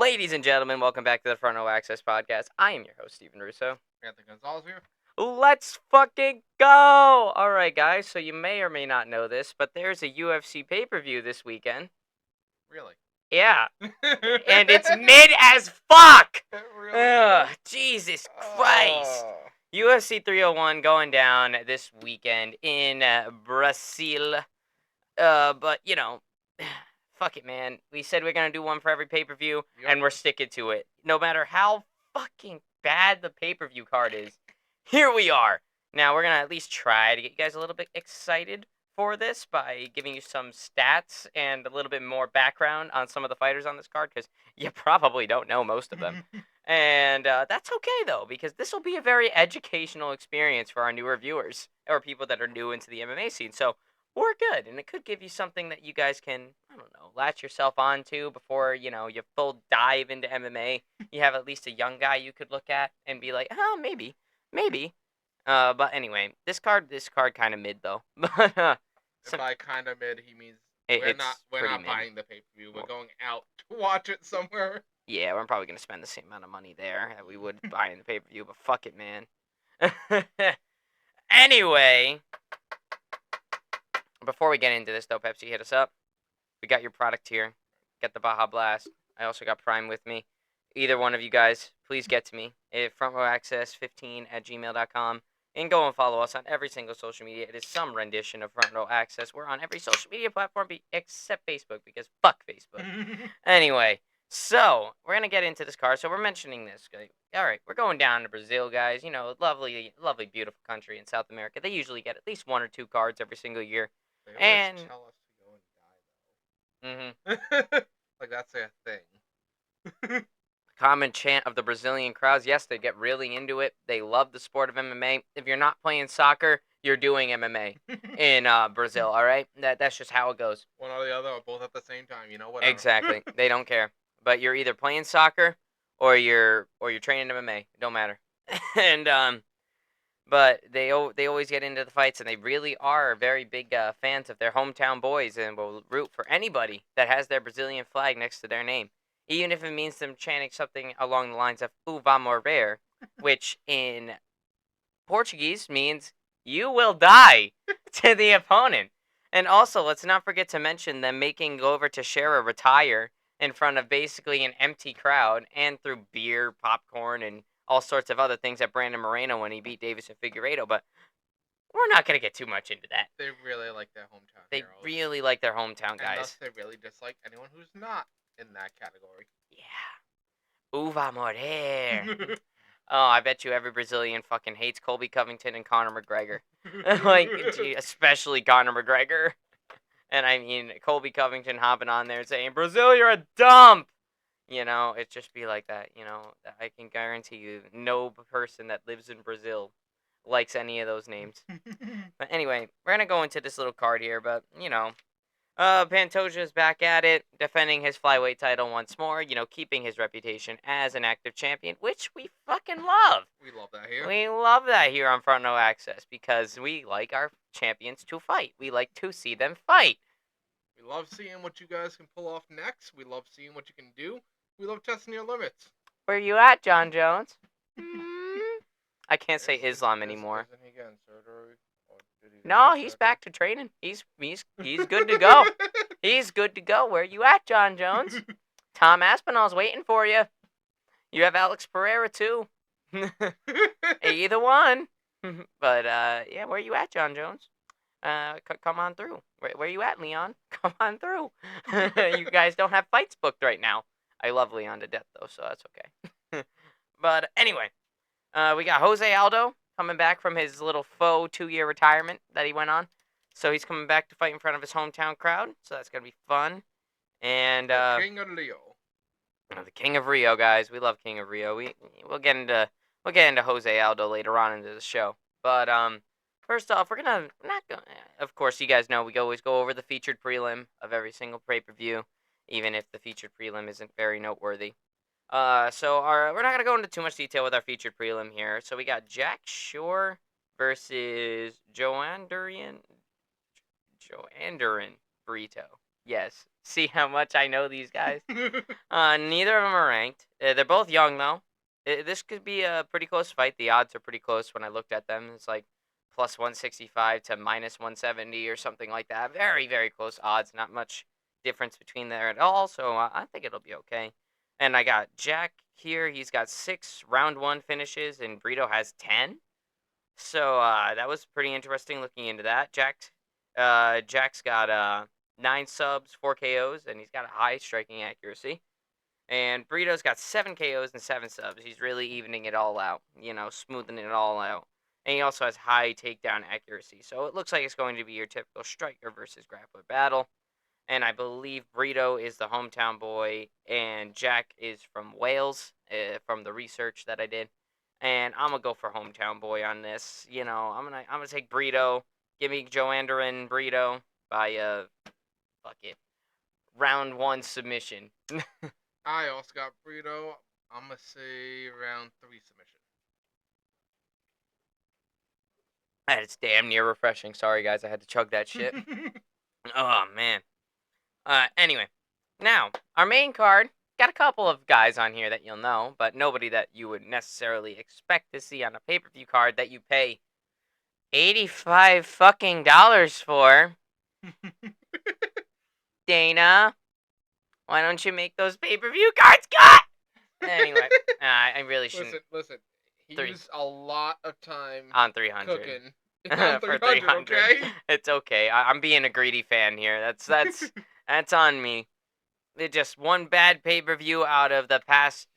Ladies and gentlemen, welcome back to the Front Row Access Podcast. I am your host, Stephen Russo. Anthony Gonzalez here. Let's fucking go! Alright, guys, so you may or may not know this, but there's a UFC pay-per-view this weekend. Really? Yeah. And it's mid as fuck! Really? Ugh, Jesus Christ! UFC 301 going down this weekend in Brazil. But, you know, fuck it, man. We said we're going to do one for every pay-per-view, and we're sticking to it. No matter how fucking bad the pay-per-view card is, here we are. Now, we're going to at least try to get you guys a little bit excited for this by giving you some stats and a little bit more background on some of the fighters on this card, because you probably don't know most of them. And that's okay, though, because this will be a very educational experience for our newer viewers, or people that are new into the MMA scene. So, we're good, and it could give you something that you guys can, I don't know, latch yourself onto before, you know, you full dive into MMA. You have at least a young guy you could look at and be like, maybe. But anyway, this card kind of mid, though. But by kind of mid, he means we're not buying the pay-per-view. We're going out to watch it somewhere. Yeah, we're probably going to spend the same amount of money there that we would buying the pay-per-view, but fuck it, man. Anyway, before we get into this, though, Pepsi, hit us up. We got your product here. Get the Baja Blast. I also got Prime with me. Either one of you guys, please get to me at frontrowaccess15@gmail.com. And go and follow us on every single social media. It is some rendition of Front Row Access. We're on every social media platform except Facebook, because fuck Facebook. Anyway, so we're going to get into this card. So we're mentioning this. All right, we're going down to Brazil, guys. You know, lovely, beautiful country in South America. They usually get at least 1 or 2 cards every single year. They always tell us to go and die, though. Like, that's a thing. Common chant of the Brazilian crowds. Yes, they get really into it. They love the sport of MMA. If you're not playing soccer, you're doing MMA in Brazil, all right? That's just how it goes. One or the other, or both at the same time, you know, whatever. Exactly. They don't care. But you're either playing soccer or you're training MMA. It don't matter. And but they always get into the fights, and they really are very big fans of their hometown boys, and will root for anybody that has their Brazilian flag next to their name, even if it means them chanting something along the lines of "U vai morrer," which in Portuguese means "you will die" to the opponent. And also, let's not forget to mention them making Glover Teixeira retire in front of basically an empty crowd, and through beer, popcorn, and all sorts of other things at Brandon Moreno when he beat Davis and Figueiredo, but we're not going to get too much into that. They really like their hometown They heroes. really like their hometown guys. And thus they really dislike anyone who's not in that category. Yeah. U vai morrer. Oh, I bet you every Brazilian fucking hates Colby Covington and Conor McGregor. Like, especially Conor McGregor. And I mean, Colby Covington hopping on there and saying, "Brazil, you're a dump!" You know, it just be like that, you know. I can guarantee you no person that lives in Brazil likes any of those names. But anyway, we're going to go into this little card here, but, you know, Pantoja is back at it, defending his flyweight title once more, you know, keeping his reputation as an active champion, which we fucking love. We love that here. We love that here on Front Row Access, because we like our champions to fight. We like to see them fight. We love seeing what you guys can pull off next. We love seeing what you can do. We love testing your limits. Where you at, John Jones? I can't say Islam anymore. Isn't he getting surgery? No, he's back to training. He's good to go. He's good to go. Where you at, John Jones? Tom Aspinall's waiting for you. You have Alex Pereira too. Either one. But yeah, where you at, John Jones? Come on through. Where you at, Leon? Come on through. You guys don't have fights booked right now. I love Leon to death, though, so that's okay. But anyway, we got Jose Aldo coming back from his little faux 2-year retirement that he went on. So he's coming back to fight in front of his hometown crowd, so that's going to be fun. And the King of Rio. The King of Rio, guys. We love King of Rio. We'll get into Jose Aldo later on into the show. But first off, of course, you guys know we always go over the featured prelim of every single pay-per-view, even if the featured prelim isn't very noteworthy. So we're not going to go into too much detail with our featured prelim here. So we got Jack Shore versus Joandarin Brito. Yes. See how much I know these guys? Neither of them are ranked. They're both young, though. This could be a pretty close fight. The odds are pretty close when I looked at them. It's like plus 165 to minus 170 or something like that. Very, very close odds. Not much difference between there at all. So I think it'll be okay. And I got Jack here. He's got 6 round 1 finishes, and Brito has 10. So that was pretty interesting looking into that. Jack's got 9 subs, 4 KOs, and he's got a high striking accuracy. And Burrito's got 7 KOs and 7 subs. He's really evening it all out, smoothing it all out. And he also has high takedown accuracy. So it looks like it's going to be your typical striker versus grappler battle. And I believe Brito is the hometown boy, and Jack is from Wales, from the research that I did. And I'm gonna go for hometown boy on this. I'm gonna take Brito. Give me Joe Anderin Brito by fuck it, round 1 submission. I also got Brito. I'm gonna say round 3 submission. It's damn near refreshing. Sorry guys, I had to chug that shit. Oh man. Anyway, now our main card got a couple of guys on here that you'll know, but nobody that you would necessarily expect to see on a pay-per-view card that you pay $85 fucking for. Dana, why don't you make those pay-per-view cards cut? Anyway, I really shouldn't. Listen. He used a lot of time on 300 cooking. On 300, for 300. okay? It's okay. I'm being a greedy fan here. That's on me. Just one bad pay-per-view out of the past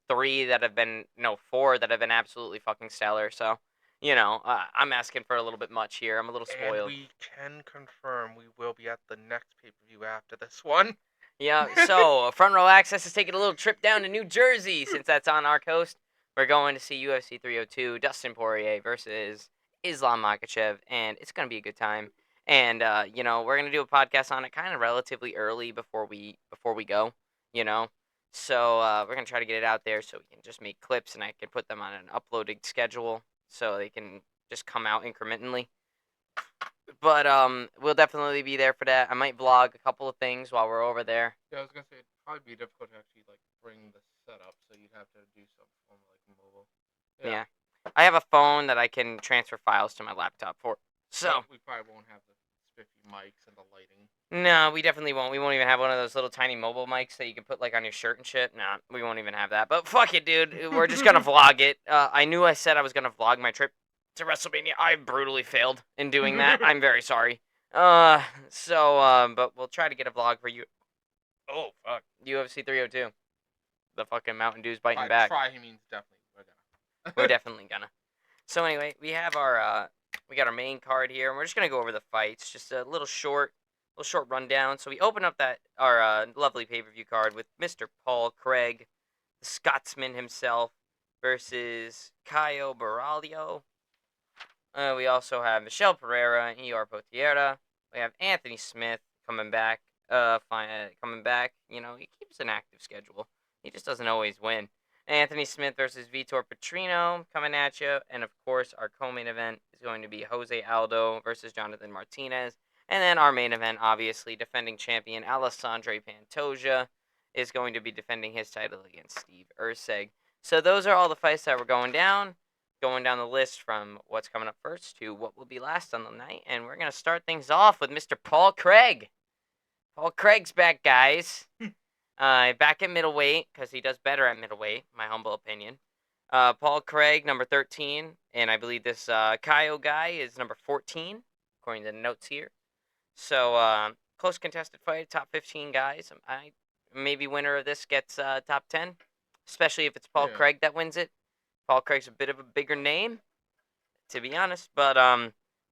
3 that have been, 4 that have been absolutely fucking stellar. So, I'm asking for a little bit much here. I'm a little spoiled. And we can confirm we will be at the next pay-per-view after this one. Yeah, so Front Row Access is taking a little trip down to New Jersey since that's on our coast. We're going to see UFC 302, Dustin Poirier versus Islam Makhachev, and it's going to be a good time. And we're going to do a podcast on it kind of relatively early before we go, So we're going to try to get it out there so we can just make clips and I can put them on an uploaded schedule so they can just come out incrementally. But we'll definitely be there for that. I might vlog a couple of things while we're over there. Yeah, I was gonna say it'd probably be difficult to actually bring the setup, so you'd have to do some form of mobile. Yeah. I have a phone that I can transfer files to my laptop for. So we probably won't have the spiffy mics and the lighting. No, we definitely won't. We won't even have one of those little tiny mobile mics that you can put on your shirt and shit. Nah, we won't even have that. But fuck it, dude. We're just gonna vlog it. I knew I said I was gonna vlog my trip to WrestleMania. I brutally failed in doing that. I'm very sorry. But we'll try to get a vlog for you. Oh fuck, UFC 302. The fucking Mountain Dew's biting back. Try, he means definitely. We're definitely gonna. So anyway, we have our we got our main card here, and we're just gonna go over the fights, just a little short rundown. So we open up our lovely pay-per-view card with Mr. Paul Craig, the Scotsman himself, versus Caio Borralho. We also have Michelle Pereira and Ior Potieria. We have Anthony Smith coming back. Coming back. He keeps an active schedule. He just doesn't always win. Anthony Smith versus Vitor Petrino coming at you. And, of course, our co-main event is going to be Jose Aldo versus Jonathan Martinez. And then our main event, obviously, defending champion Alessandro Pantoja is going to be defending his title against Steve Erceg. So those are all the fights that were going down the list from what's coming up first to what will be last on the night. And we're going to start things off with Mr. Paul Craig. Paul Craig's back, guys. Back at middleweight, because he does better at middleweight, my humble opinion. Paul Craig, number 13, and I believe this Caio guy is number 14, according to the notes here. So, close contested fight, top 15 guys. Maybe winner of this gets top 10, especially if it's Paul Craig that wins it. Paul Craig's a bit of a bigger name, to be honest, but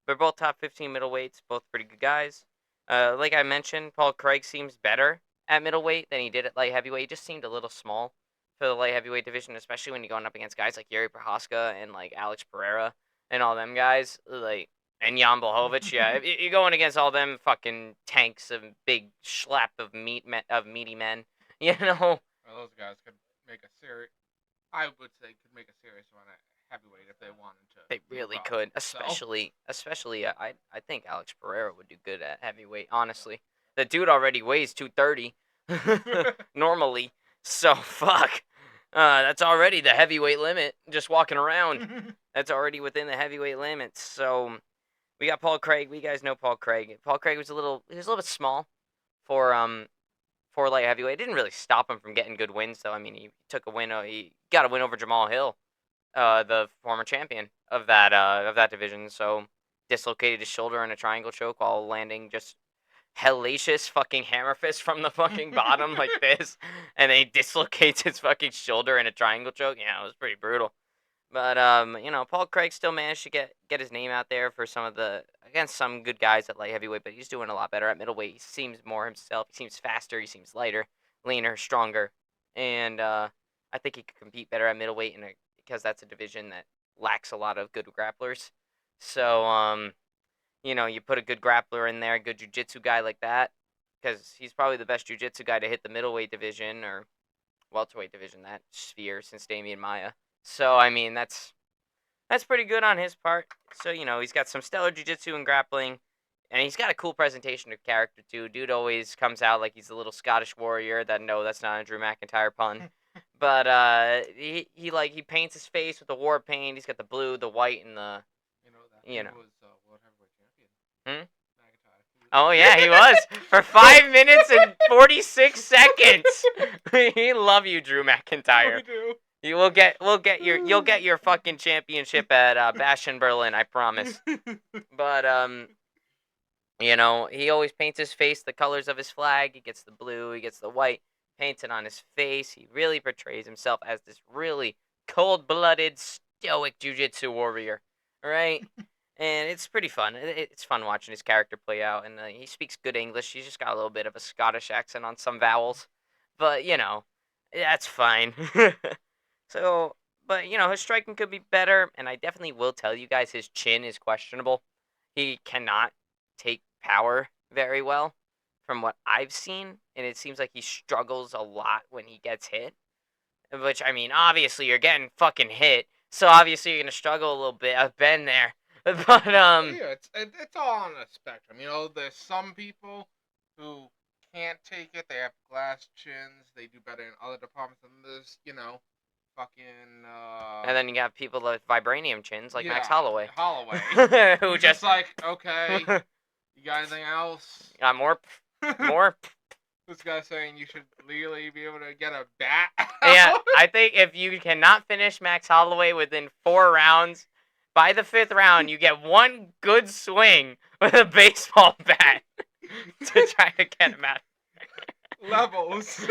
they're both top 15 middleweights, both pretty good guys. Like I mentioned, Paul Craig seems better at middleweight than he did at light heavyweight. He just seemed a little small for the light heavyweight division, especially when you're going up against guys like Yuri Prohaska and Alex Pereira and all them guys, and Jan Blachowicz. Yeah, if you're going against all them fucking tanks of big schlep of meaty men, Well, those guys could make a serious. I would say could make a serious run at heavyweight if they wanted to. They really could, especially. I think Alex Pereira would do good at heavyweight, honestly. The dude already weighs 230 normally. So, fuck. That's already the heavyweight limit, just walking around. That's already within the heavyweight limits. So, we got Paul Craig. We guys know Paul Craig. Paul Craig was a little bit small for light heavyweight. It didn't really stop him from getting good wins, though. I mean, he took a win. He got a win over Jamal Hill, the former champion of that division. So, dislocated his shoulder in a triangle choke while landing just hellacious fucking hammer fist from the fucking bottom like this, and then he dislocates his fucking shoulder in a triangle choke. Yeah, it was pretty brutal. But Paul Craig still managed to get his name out there for against some good guys at light heavyweight, but he's doing a lot better at middleweight. He seems more himself. He seems faster. He seems lighter, leaner, stronger, and I think he could compete better at middleweight, because that's a division that lacks a lot of good grapplers. So you put a good grappler in there, a good jiu-jitsu guy like that, because he's probably the best jiu-jitsu guy to hit the middleweight division or welterweight division, that sphere, since Damian Maia. So, I mean, that's pretty good on his part. So, he's got some stellar jiu-jitsu and grappling, and he's got a cool presentation of character, too. Dude always comes out like he's a little Scottish warrior. No, that's not a Drew McIntyre pun. But he paints his face with the war paint. He's got the blue, the white, and the... That was world heavyweight champion. Oh, yeah, he was. For 5 minutes and 46 seconds. We love you, Drew McIntyre. We do. You'll get your fucking championship at Bash in Berlin, I promise. But he always paints his face the colors of his flag. He gets the blue, he gets the white, paints it on his face. He really portrays himself as this really cold-blooded, stoic jiu-jitsu warrior, right? And it's pretty fun. It's fun watching his character play out, and he speaks good English. He's just got a little bit of a Scottish accent on some vowels, but that's fine. So, but his striking could be better, and I definitely will tell you guys his chin is questionable. He cannot take power very well, from what I've seen, and it seems like he struggles a lot when he gets hit. Which, I mean, obviously you're getting fucking hit, so obviously you're gonna struggle a little bit. I've been there. But yeah, it's all on a spectrum. There's some people who can't take it. They have glass chins. They do better in other departments. And there's fucking. And then you got people with vibranium chins like Max Holloway. Who just like, okay, you got anything else? Got more. This guy saying you should legally be able to get a bat. Yeah, I think if you cannot finish Max Holloway within 4 rounds. By the 5th round, you get one good swing with a baseball bat to try to get him out. Levels.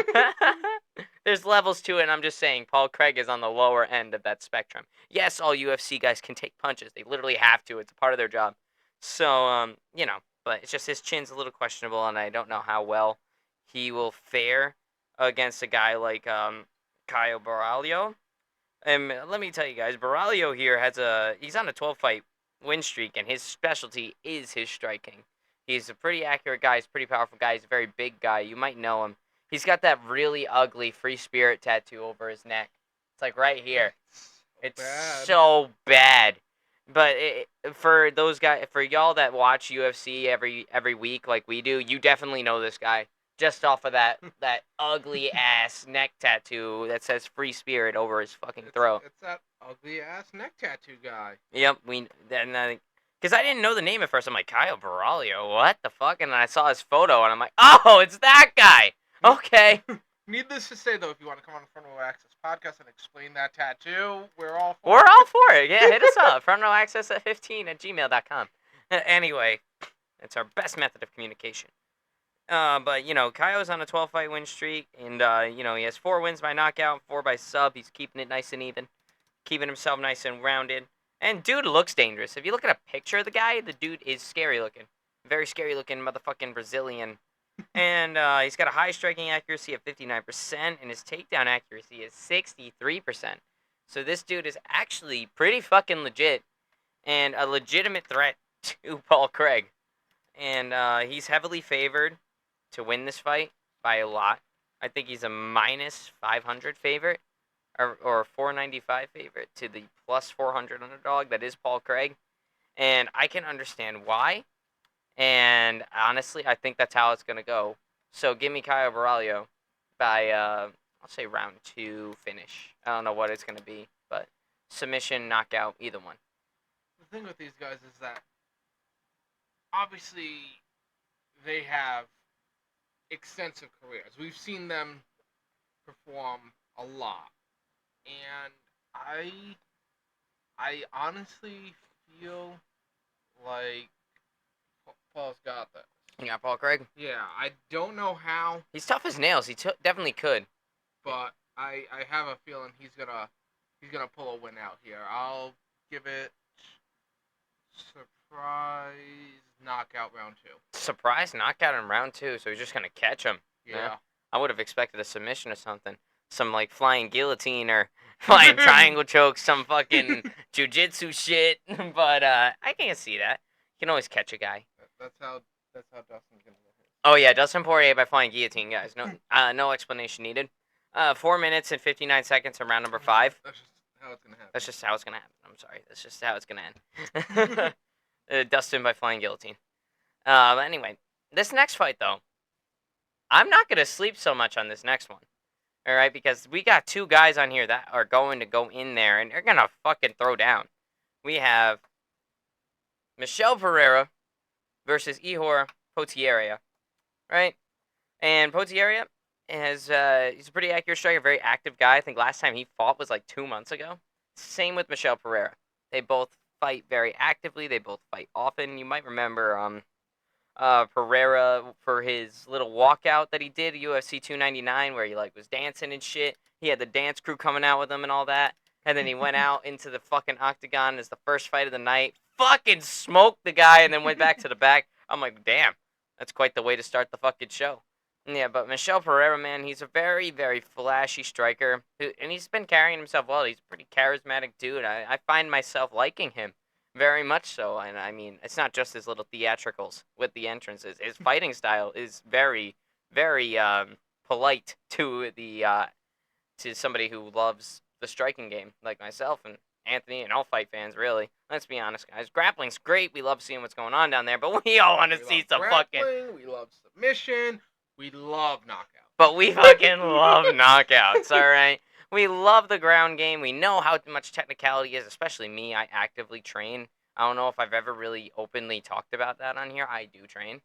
There's levels to it, and I'm just saying, Paul Craig is on the lower end of that spectrum. Yes, all UFC guys can take punches. They literally have to. It's a part of their job. So, but it's just his chin's a little questionable, and I don't know how well he will fare against a guy like Caio Borralho. And let me tell you guys, Borralho here he's on a 12-fight win streak, and his specialty is his striking. He's a pretty accurate guy. He's a pretty powerful guy. He's a very big guy. You might know him. He's got that really ugly Free Spirit tattoo over his neck. It's like right here. It's so bad. But for y'all that watch UFC every week like we do, you definitely know this guy. Just off of that ugly ass neck tattoo that says Free Spirit over his fucking throat. It's that ugly ass neck tattoo guy. Yep, because I didn't know the name at first. I'm like, Caio Borralho, what the fuck? And then I saw his photo, and I'm like, oh, it's that guy. Okay. Needless to say, though, if you want to come on the Front Row Access podcast and explain that tattoo, we're all for it. We're all for it. Yeah, hit us up. frontrowaccess15@gmail.com. Anyway, it's our best method of communication. But, Caio's on a 12-fight win streak, and, he has 4 wins by knockout, 4 by sub. He's keeping it nice and even, keeping himself nice and rounded. And dude looks dangerous. If you look at a picture of the guy, the dude is scary looking. Very scary looking motherfucking Brazilian. And he's got a high striking accuracy of 59%, and his takedown accuracy is 63%. So this dude is actually pretty fucking legit, and a legitimate threat to Paul Craig. And he's heavily favored to win this fight by a lot. I think he's a minus 500 favorite, or 495 favorite to the plus 400 underdog that is Paul Craig. And I can understand why. And honestly, I think that's how it's gonna go. So give me Caio Borralho by I'll say round 2 finish. I don't know what it's gonna be, but submission, knockout, either one. The thing with these guys is that obviously they have extensive careers. We've seen them perform a lot, and I honestly feel like Paul's got this. You got Paul Craig. Yeah, I don't know how. He's tough as nails. He definitely could. But I have a feeling he's gonna pull a win out here. I'll give it surprise knockout round 2. Surprise knockout in round 2, so he's just gonna catch him. Yeah. I would have expected a submission or something. Some like flying guillotine or flying triangle choke, some fucking jujitsu shit. But I can't see that. You can always catch a guy. That's how Dustin's gonna get his. Oh yeah, Dustin Poirier by flying guillotine, guys. No explanation needed. 4 minutes and 59 seconds in round number 5. That's just how it's gonna happen. That's just how it's gonna happen. I'm sorry. That's just how it's gonna end. Dustin by flying guillotine. Anyway, this next fight though, I'm not gonna sleep so much on this next one. All right, because we got 2 guys on here that are going to go in there and they're gonna fucking throw down. We have Michel Pereira versus Ihor Potieria, right? And Potieria he's a pretty accurate striker, very active guy. I think last time he fought was like 2 months ago. Same with Michel Pereira. They both fight very actively. They both fight often. You might remember Pereira for his little walkout that he did at UFC 299 where he like was dancing and shit. He had the dance crew coming out with him and all that. And then he went out into the fucking octagon as the first fight of the night. Fucking smoked the guy and then went back to the back. I'm like, damn, that's quite the way to start the fucking show. Yeah, but Michel Pereira, man, he's a very, very flashy striker. And he's been carrying himself well. He's a pretty charismatic dude. I find myself liking him. Very much so, and I mean, it's not just his little theatricals with the entrances. His fighting style is very, very polite to the to somebody who loves the striking game, like myself and Anthony and all fight fans. Really, let's be honest, guys. Grappling's great. We love seeing what's going on down there, but we all want to see some fucking. We love submission. We love knockouts. But we fucking love knockouts. All right. We love the ground game. We know how much technicality is, especially me. I actively train. I don't know if I've ever really openly talked about that on here. I do train.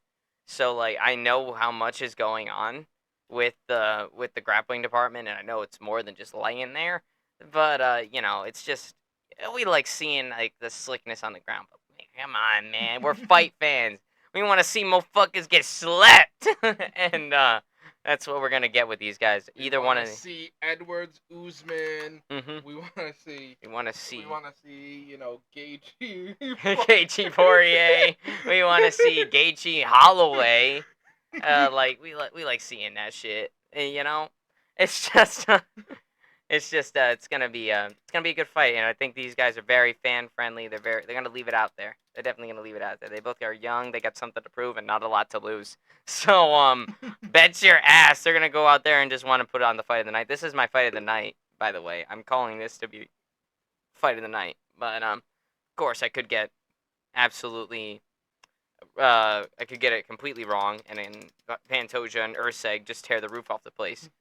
So like I know how much is going on with the grappling department, and I know it's more than just laying there. But you know, it's just we like seeing like the slickness on the ground. But come on, man. We're fight fans. We want to see motherfuckers get slapped. And that's what we're gonna get with these guys. Either one of see Edwards, Usman. Mm-hmm. We want to see. We want to see. We want to see. You know, Gaethje. Gaethje Poirier. We want to see Gaethje Holloway. Like we like seeing that shit. And, you know, it's just. It's gonna be a good fight, and I think these guys are very fan friendly. They're gonna leave it out there. They're definitely gonna leave it out there. They both are young. They got something to prove and not a lot to lose. So bet your ass they're gonna go out there and just want to put on the fight of the night. This is my fight of the night, by the way. I'm calling this to be fight of the night, but of course I could get absolutely. I could get it completely wrong, and then Pantoja and Erceg just tear the roof off the place.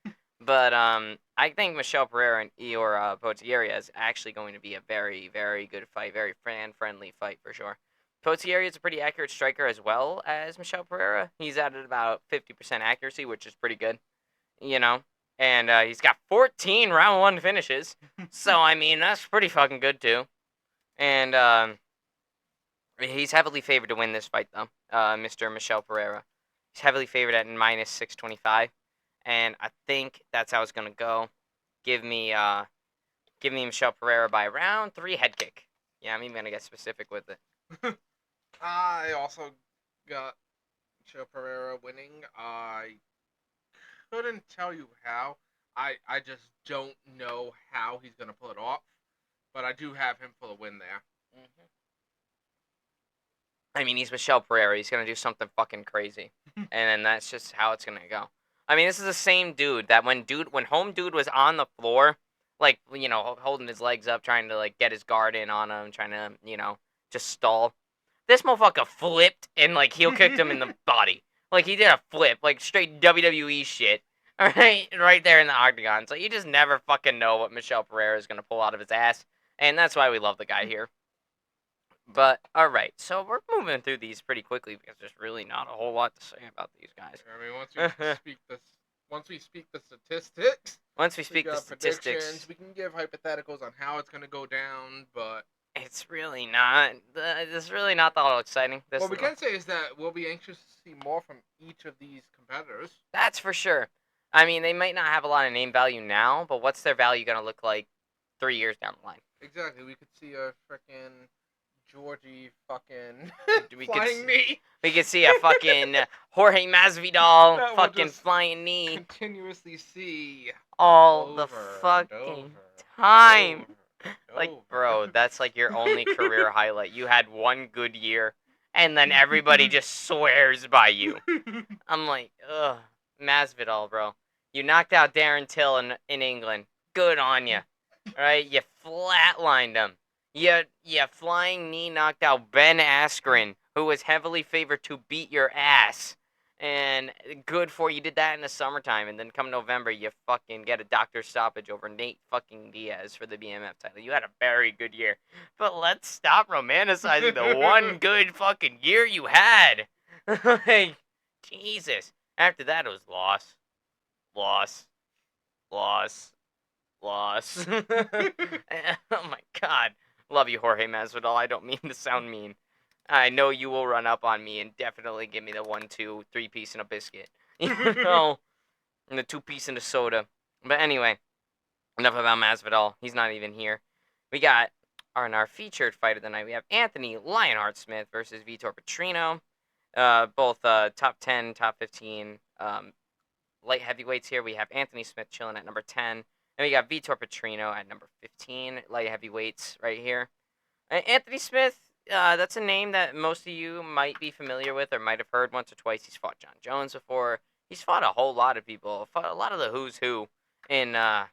But I think Michel Pereira and Ihor Potieria is actually going to be a very, very good fight. Very fan-friendly fight for sure. Potieria is a pretty accurate striker as well as Michel Pereira. He's at about 50% accuracy, which is pretty good, you know. And he's got 14 round 1 finishes. So, I mean, that's pretty fucking good too. And he's heavily favored to win this fight, though, Mr. Michel Pereira. He's heavily favored at minus 625. And I think that's how it's gonna go. Give me Michel Pereira by round 3 head kick. Yeah, I'm even gonna get specific with it. I also got Michel Pereira winning. I couldn't tell you how. I just don't know how he's gonna pull it off. But I do have him for the win there. Mm-hmm. I mean, he's Michel Pereira. He's gonna do something fucking crazy, and then that's just how it's gonna go. I mean, this is the same dude that when home dude was on the floor, like, you know, holding his legs up, trying to, like, get his guard in on him, trying to, you know, just stall. This motherfucker flipped and like heel kicked him in the body. Like he did a flip, like straight WWE shit. Alright, right there in the octagon. So you just never fucking know what Michel Pereira is gonna pull out of his ass. And that's why we love the guy here. But alright, so we're moving through these pretty quickly because there's really not a whole lot to say about these guys. I mean, once we speak the statistics, Once we we speak the got statistics, predictions. We can give hypotheticals on how it's gonna go down, but it's really not. It's really not that exciting. what we can say is that we'll be anxious to see more from each of these competitors. That's for sure. I mean, they might not have a lot of name value now, but what's their value gonna look like 3 years down the line? Exactly. We could see a freaking Georgie fucking We flying knee. We could see a fucking Jorge Masvidal That we'll fucking just flying knee Continuously see all the over and fucking over time. and Like, over. bro, that's like your only career highlight. You had one good year, and then everybody just swears by you. I'm like, ugh, Masvidal, bro. You knocked out Darren Till in England. Good on you. Right? You flatlined him. You flying knee knocked out Ben Askren, who was heavily favored to beat your ass. And good for you. Did that in the summertime, and then come November, you fucking get a doctor stoppage over Nate fucking Diaz for the BMF title. You had a very good year. But let's stop romanticizing the one good fucking year you had. Like, Jesus. After that, it was loss. Loss. Loss. Loss. Oh my god. Love you, Jorge Masvidal. I don't mean to sound mean. I know you will run up on me and definitely give me the 1, 2, 3-piece and a biscuit. You know? And the 2-piece and a soda. But anyway, enough about Masvidal. He's not even here. We got our featured fight of the night. We have Anthony Lionheart Smith versus Vitor Petrino. Both top 10, top 15 light heavyweights here. We have Anthony Smith chilling at number 10. And we got Vitor Petrino at number 15, light heavyweights right here. Anthony Smith, that's a name that most of you might be familiar with or might have heard once or twice. He's fought John Jones before. He's fought a whole lot of people. Fought a lot of the who's who in the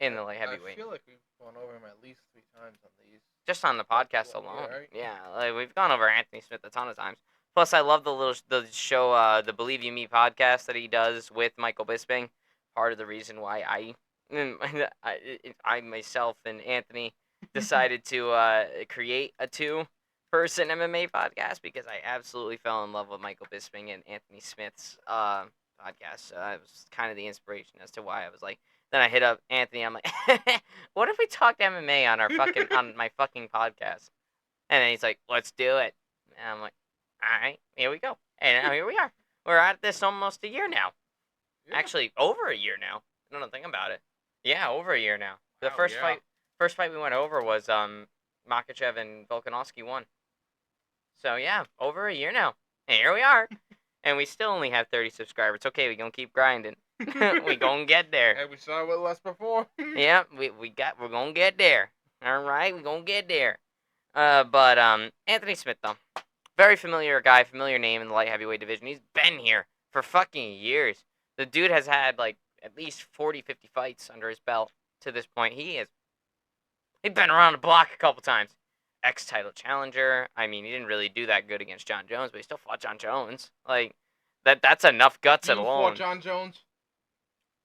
light heavyweight. I feel like we've gone over him at least 3 times on these. Just on the podcast Well, alone. yeah, right? Yeah, like we've gone over Anthony Smith a ton of times. Plus, I love the show, the Believe You Me podcast that he does with Michael Bisping. Part of the reason why I myself and Anthony decided to create a 2-person MMA podcast because I absolutely fell in love with Michael Bisping and Anthony Smith's podcast. So that was kind of the inspiration as to why I was like. Then I hit up Anthony. I'm like, what if we talked MMA on our fucking on my fucking podcast? And then he's like, let's do it. And I'm like, all right, here we go. And now here we are. We're at this almost a year now. Yeah. Actually, over a year now. I don't think about it. Yeah, over a year now. The Wow, first yeah. fight we went over was Makachev and Volkanovski won. So yeah, over a year now. And here we are. And we still only have 30 subscribers. It's okay, we gonna keep grinding. We gonna get there. Hey, we started with less before. Yeah, we're gonna get there. Alright, we're gonna get there. But Anthony Smith though. Very familiar guy, familiar name in the light heavyweight division. He's been here for fucking years. The dude has had like at least 40, 50 fights under his belt to this point. He's been around the block a couple times. Ex-title challenger. I mean, he didn't really do that good against John Jones, but he still fought John Jones. Like, that's enough guts You alone. fought John Jones?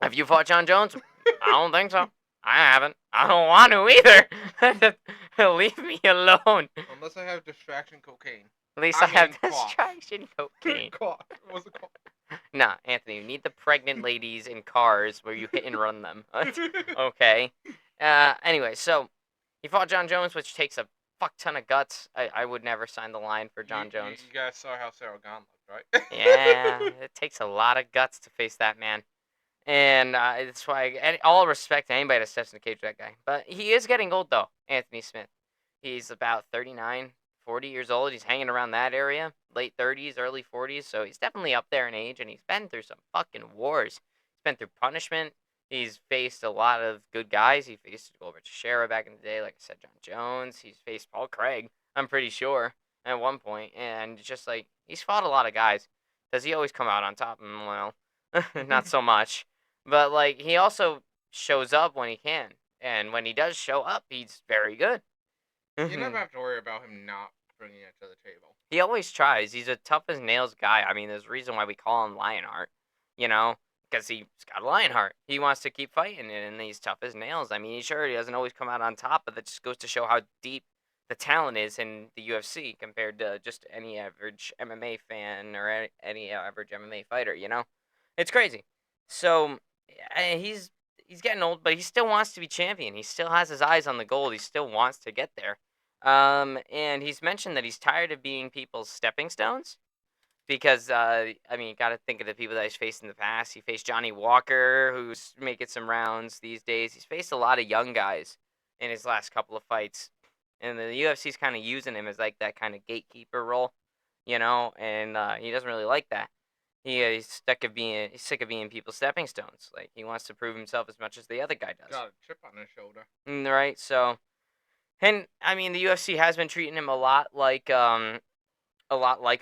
Have you fought John Jones? I don't think so. I haven't. I don't want to either. Leave me alone. Unless I have distraction cocaine. At least I I have mean, cough. distraction cocaine. Cough. What's it called? Nah, Anthony, you need the pregnant ladies in cars where you hit and run them. Okay. Anyway, so he fought John Jones, which takes a fuck ton of guts. I would never sign the line for John Jones. You guys saw how Sarah Gon looked, right? Yeah, it takes a lot of guts to face that man. And that's why, all respect to anybody that steps in the cage with that guy. But he is getting old, though, Anthony Smith. He's about 39, 40 years old. He's hanging around that area, late 30s, early 40s. So he's definitely up there in age, and he's been through some fucking wars. He's been through punishment. He's faced a lot of good guys. He faced Glover Teixeira back in the day, like I said, John Jones. He's faced Paul Craig, I'm pretty sure, at one point. And just like, he's fought a lot of guys. Does he always come out on top? Well, not so much. But, like, he also shows up when he can. And when he does show up, he's very good. You never have to worry about him not bringing it to the table. He always tries. He's a tough as nails guy. I mean, there's a reason why we call him Lionheart, you know, because he's got a lion heart. He wants to keep fighting, and he's tough as nails. I mean, he doesn't always come out on top, but that just goes to show how deep the talent is in the UFC compared to just any average MMA fan or any average MMA fighter. It's crazy. So he's getting old, but he still wants to be champion. He still has his eyes on the gold. He still wants to get there. And he's mentioned that he's tired of being people's stepping stones because, I mean, you got to think of the people that he's faced in the past. He faced Johnny Walker, who's making some rounds these days. He's faced a lot of young guys in his last couple of fights. And the UFC's kind of using him as like that kind of gatekeeper role, and he doesn't really like that. He's sick of being people's stepping stones. Like, he wants to prove himself as much as the other guy does. Got a chip on his shoulder. Right, so. And I mean, the UFC has been treating him a lot like a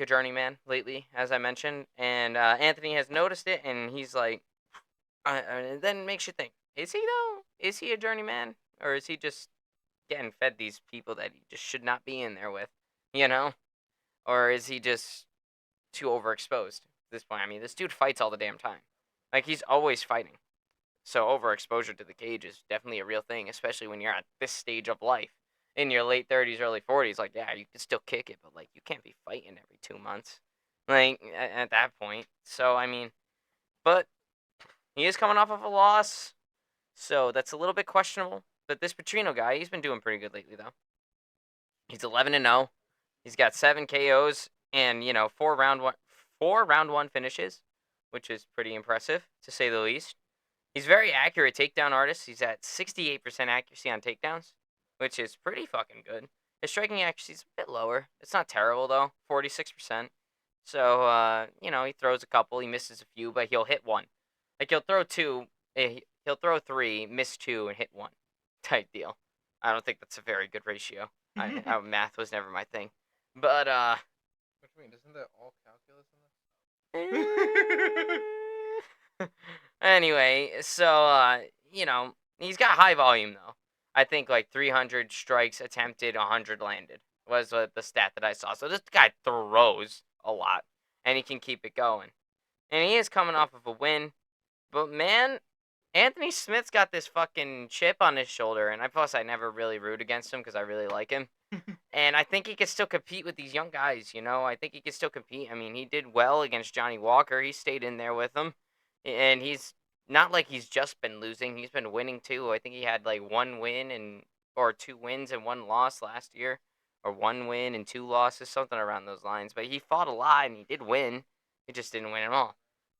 journeyman lately, as I mentioned. And Anthony has noticed it, and he's like, and then it makes you think: is he though? Is he a journeyman, or is he just getting fed these people that he just should not be in there with, you know? Or is he just too overexposed at this point? I mean, this dude fights all the damn time. Like, he's always fighting. So overexposure to the cage is definitely a real thing, especially when you're at this stage of life. In your late 30s, early 40s, like, yeah, you can still kick it, but, like, you can't be fighting every 2 months. Like, at that point. So, I mean, but he is coming off of a loss, so that's a little bit questionable. But this Petrino guy, he's been doing pretty good lately, though. He's 11-0. He's got 7 KOs and, 4 round one finishes, which is pretty impressive, to say the least. He's very accurate takedown artist. He's at 68% accuracy on takedowns, which is pretty fucking good. His striking accuracy is a bit lower. It's not terrible, though, 46%. So, he throws a couple, he misses a few, but he'll hit one. Like, he'll throw 2, he'll throw 3, miss 2, and hit 1 type deal. I don't think that's a very good ratio. Math was never my thing. But, What do you mean? Isn't that all calculus in this? Anyway, so, he's got high volume, though. I think, like, 300 strikes attempted, 100 landed was the stat that I saw. So this guy throws a lot, and he can keep it going. And he is coming off of a win. But, man, Anthony Smith's got this fucking chip on his shoulder, and I never really root against him because I really like him. And I think he can still compete with these young guys, I think he can still compete. I mean, he did well against Johnny Walker. He stayed in there with him. And he's not like he's just been losing. He's been winning, too. I think he had, like, 1 win or 2 wins and 1 loss last year. Or 1 win and 2 losses, something around those lines. But he fought a lot, and he did win. He just didn't win at all.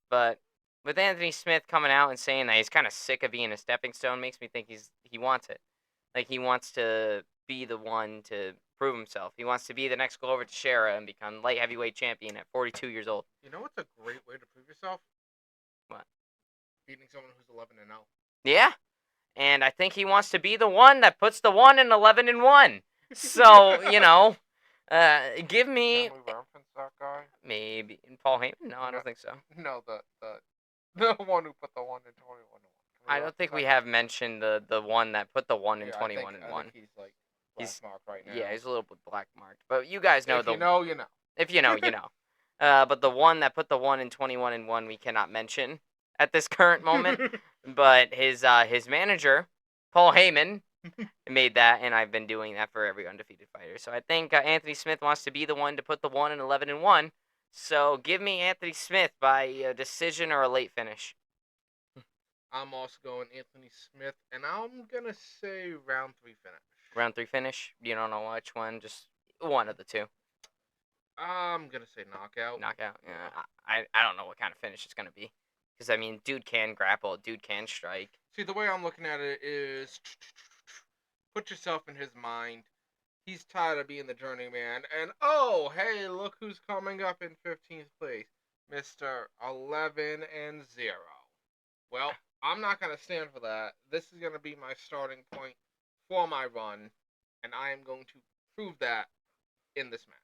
But with Anthony Smith coming out and saying that he's kind of sick of being a stepping stone makes me think he wants it. Like, he wants to be the one to prove himself. He wants to be the next Glover Teixeira and become light heavyweight champion at 42 years old. You know what's a great way to prove yourself? What? Beating someone who's 11-0. Yeah. And I think he wants to be the one that puts the 1 in 11-1. So, give me... Can we reference that guy? Maybe. Paul Heyman? No, I don't think so. No, the one who put the 1 in 21-1. I don't think we have mentioned the one that put the 1 in 21-1. I think he's like black marked right now. Yeah, he's a little bit black marked. But you guys know if you know, you know. If you know, you know. But the one that put the 1 in 21-1 we cannot mention at this current moment. But his manager, Paul Heyman, made that, and I've been doing that for every undefeated fighter. So I think Anthony Smith wants to be the one to put the 1 in 11-1. So give me Anthony Smith by a decision or a late finish. I'm also going Anthony Smith, and I'm going to say round 3 finish. Round 3 finish? You don't know which one? Just one of the two. I'm going to say knockout. Knockout? Yeah. I don't know what kind of finish it's going to be. Because, I mean, dude can grapple. Dude can strike. See, the way I'm looking at it is put yourself in his mind. He's tired of being the journeyman. And, oh, hey, look who's coming up in 15th place. Mr. 11-0. Well, I'm not going to stand for that. This is going to be my starting point for my run. And I am going to prove that in this match.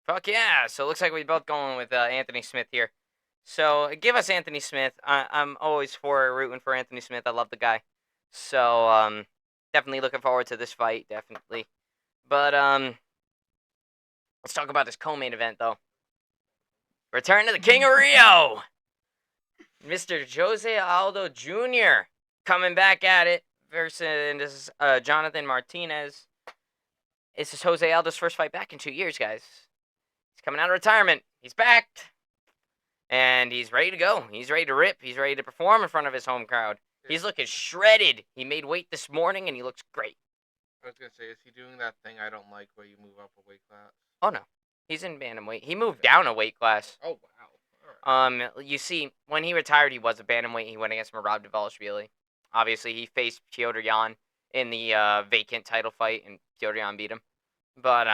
Fuck yeah. So it looks like we're both going with Anthony Smith here. So give us Anthony Smith. I'm always for rooting for Anthony Smith. I love the guy. So definitely looking forward to this fight. Definitely. But Let's talk about this co-main event, though. Return to the King of Rio! Mr. Jose Aldo Jr. coming back at it versus Jonathan Martinez. This is Jose Aldo's first fight back in 2 years, guys. He's coming out of retirement. He's back. And he's ready to go. He's ready to rip. He's ready to perform in front of his home crowd. He's looking shredded. He made weight this morning, and he looks great. I was going to say, is he doing that thing I don't like where you move up a weight class? Oh, no. He's in bantamweight. He moved down a weight class. Oh, wow. All right. You see, when he retired, he was a bantamweight. He went against Merab Dvalishvili. Obviously, he faced Piotr Jan in the vacant title fight, and Piotr Jan beat him. But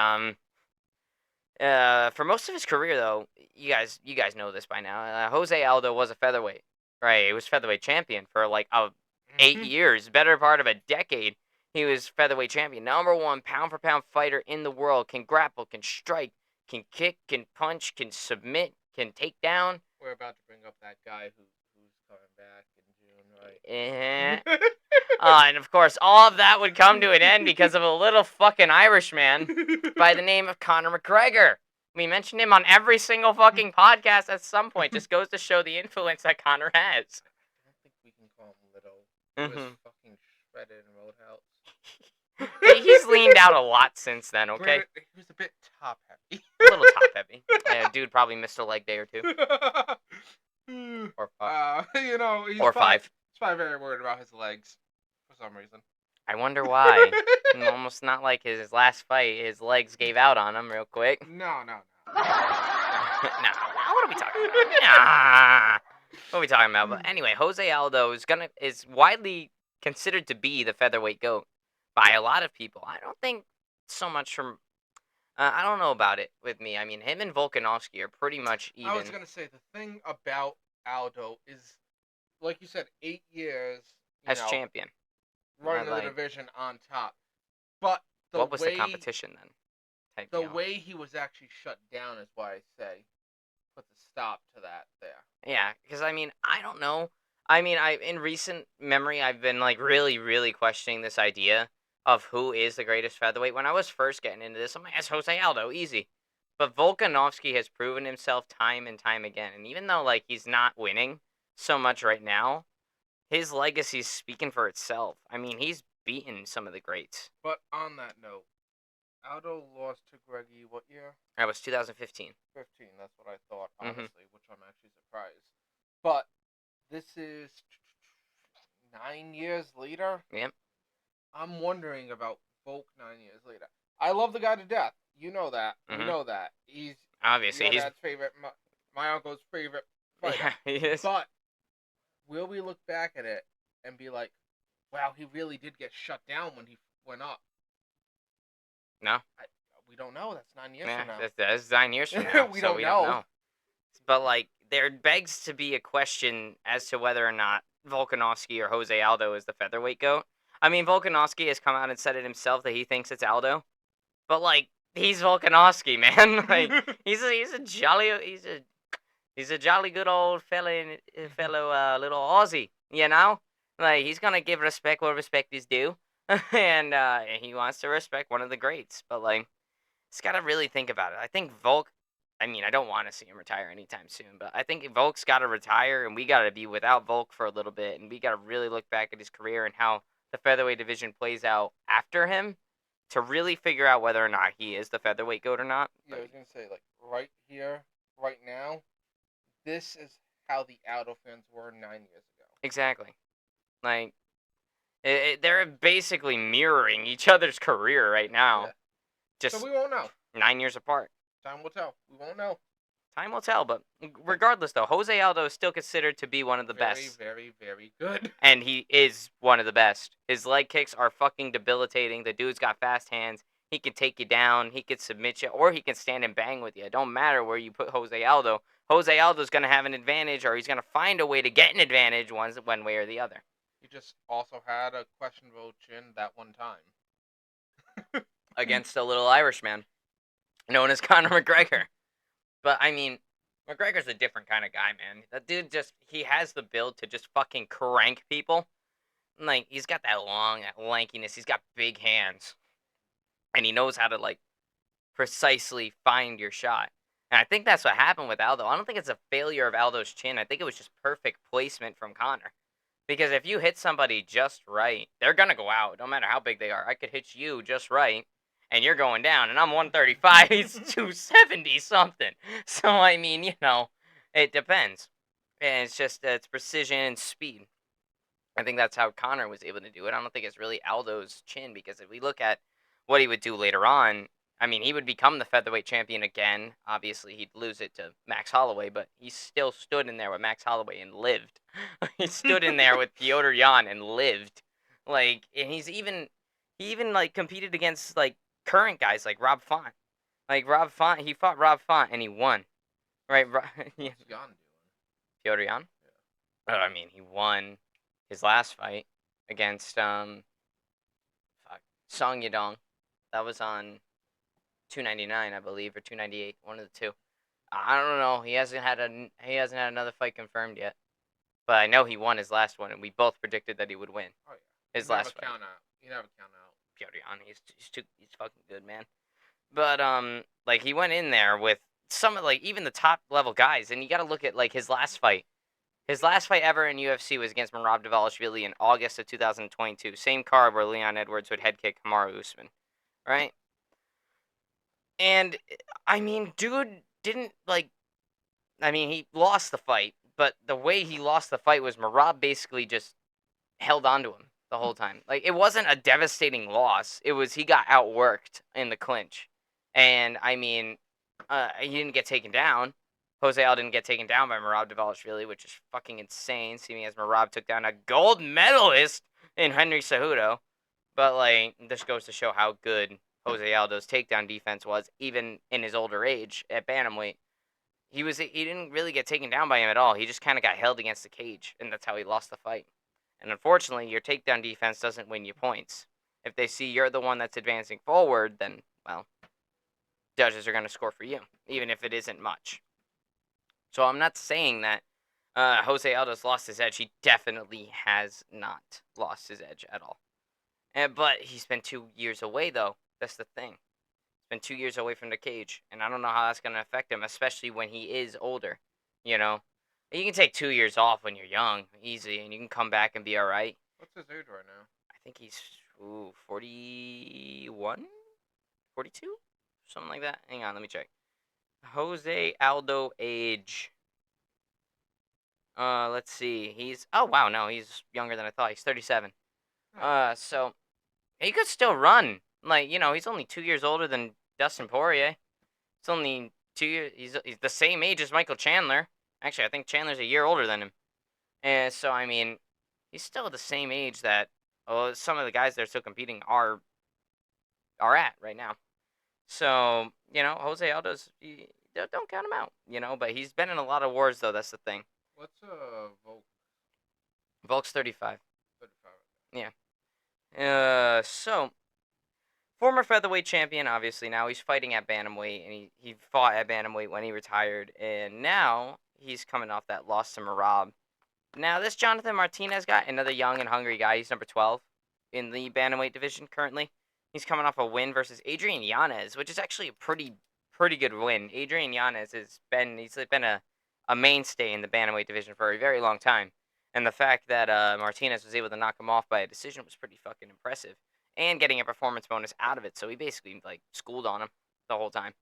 for most of his career, though, you guys know this by now. Jose Aldo was a featherweight, right? He was featherweight champion for like 8 years, better part of a decade. He was featherweight champion, #1 pound for pound fighter in the world. Can grapple, can strike, can kick, can punch, can submit, can take down. We're about to bring up that guy who's coming back in June, right? And of course, all of that would come to an end because of a little fucking Irishman by the name of Conor McGregor. We mentioned him on every single fucking podcast at some point. Just goes to show the influence that Conor has. I don't think we can call him little. He was fucking shredded in Roadhouse. He's leaned out a lot since then, okay? He was a bit top heavy. A little top heavy. Dude probably missed a leg day or two. Or five. He's or five. He's probably very worried about his legs for some reason. I wonder why. Almost not like his last fight, his legs gave out on him real quick. No. Nah, what are we talking about? Nah. What are we talking about? But anyway, Jose Aldo is widely considered to be the featherweight GOAT by a lot of people. I don't think so much from... I don't know about it with me. I mean, him and Volkanovski are pretty much even. I was going to say, the thing about Aldo is, like you said, 8 years as champion. Running the division on top. But what was the competition then? The way he was actually shut down is why I say put the stop to that there. Yeah, because, I mean, I don't know. I mean, in recent memory, I've been, like, really, really questioning this idea of who is the greatest featherweight. When I was first getting into this, I'm like, it's Jose Aldo, easy. But Volkanovski has proven himself time and time again. And even though, like, he's not winning so much right now, his legacy's speaking for itself. I mean, he's beaten some of the greats. But on that note, Aldo lost to Greggy what year? That was 2015. 15, that's what I thought, honestly, which I'm actually surprised. But this is 9 years later? Yep. I'm wondering about Volk 9 years later. I love the guy to death. You know that. You know that. He's obviously he's favorite, my uncle's favorite fighter. Yeah, he is. But will we look back at it and be like, wow, he really did get shut down when he went up? No. We don't know. That's 9 years from now. That's 9 years from now. we don't know. But, like, there begs to be a question as to whether or not Volkanovski or Jose Aldo is the featherweight GOAT. I mean, Volkanovski has come out and said it himself that he thinks it's Aldo. But, like, he's Volkanovski, man. Like, he's a jolly good old fellow little Aussie, you know? Like, he's gonna give respect where respect is due. And he wants to respect one of the greats. But, like, he's got to really think about it. I think Volk, I mean, I don't want to see him retire anytime soon, but I think Volk's got to retire, and we got to be without Volk for a little bit, and we got to really look back at his career and how the featherweight division plays out after him to really figure out whether or not he is the featherweight GOAT or not. Yeah, I was going to say, like, right here, right now, this is how the Aldo fans were 9 years ago. Exactly. Like, they're basically mirroring each other's career right now. Yeah. Just so we won't know. 9 years apart. Time will tell. We won't know. Time will tell, but regardless, though, Jose Aldo is still considered to be one of the best. Very, very good. And he is one of the best. His leg kicks are fucking debilitating. The dude's got fast hands. He can take you down. He can submit you, or he can stand and bang with you. It don't matter where you put Jose Aldo. Jose Aldo's going to have an advantage, or he's going to find a way to get an advantage one way or the other. He just also had a questionable chin that one time. Against a little Irishman known as Conor McGregor. But, I mean, McGregor's a different kind of guy, man. That dude he has the build to just fucking crank people. Like, he's got that lankiness. He's got big hands. And he knows how to, like, precisely find your shot. And I think that's what happened with Aldo. I don't think it's a failure of Aldo's chin. I think it was just perfect placement from Conor. Because if you hit somebody just right, they're going to go out, no matter how big they are. I could hit you just right, and you're going down, and I'm 135, he's 270 something. So, I mean, it depends. And it's just, it's precision and speed. I think that's how Conor was able to do it. I don't think it's really Aldo's chin, because if we look at what he would do later on, I mean, he would become the featherweight champion again. Obviously, he'd lose it to Max Holloway, but he still stood in there with Max Holloway and lived. He stood in there with Piotr Jan and lived. Like, and he even like competed against like current guys like Rob Font. Like Rob Font, he fought Rob Font and he won. Right? Yeah. What's Jan doing? Piotr Jan? Oh, I mean, he won his last fight against Song Yadong. That was on 299, I believe, or 298, one of the two. I don't know. He hasn't had another fight confirmed yet. But I know he won his last one, and we both predicted that he would win Oh yeah. his last fight. Count out. You never count out. Piotr Jan, he's fucking good, man. But like he went in there with some of like even the top level guys, and you got to look at like his last fight. His last fight ever in UFC was against Merab Dvalishvili in August of 2022. Same card where Leon Edwards would head kick Kamaru Usman, right? And I mean, dude didn't like. I mean, he lost the fight, but the way he lost the fight was Merab basically just held on to him the whole time. Like, it wasn't a devastating loss. It was he got outworked in the clinch, and I mean, he didn't get taken down. Jose Aldo didn't get taken down by Merab Dvalishvili, which is fucking insane, seeing as Merab took down a gold medalist in Henry Cejudo. But, like, this goes to show how good Jose Aldo's takedown defense was, even in his older age at bantamweight. He didn't really get taken down by him at all. He just kind of got held against the cage, and that's how he lost the fight. And unfortunately, your takedown defense doesn't win you points. If they see you're the one that's advancing forward, then, well, judges are going to score for you, even if it isn't much. So I'm not saying that Jose Aldo's lost his edge. He definitely has not lost his edge at all. But he's been 2 years away, though. That's the thing. He's been 2 years away from the cage, and I don't know how that's going to affect him, especially when he is older. You know, you can take 2 years off when you're young, easy, and you can come back and be all right. What's his age right now? I think he's 41, 42, something like that. Hang on, let me check. Jose Aldo age. Let's see. Oh wow, no, he's younger than I thought. He's 37. So he could still run. Like, he's only 2 years older than Dustin Poirier. It's only 2 years. He's the same age as Michael Chandler. Actually, I think Chandler's a year older than him. And so, I mean, he's still the same age that some of the guys that are still competing are at right now. So, Jose Aldo's, don't count him out, but he's been in a lot of wars, though. That's the thing. What's Volk? Volk's 35. 35. Yeah. So, former featherweight champion, obviously. Now he's fighting at bantamweight, and he fought at bantamweight when he retired. And now he's coming off that loss to Merab. Now, this Jonathan Martinez guy, another young and hungry guy, he's number 12 in the bantamweight division currently. He's coming off a win versus Adrian Yanez, which is actually a pretty good win. Adrian Yanez he's been a mainstay in the bantamweight division for a very long time. And the fact that Martinez was able to knock him off by a decision was pretty fucking impressive. And getting a performance bonus out of it, so he basically, like, schooled on him the whole time.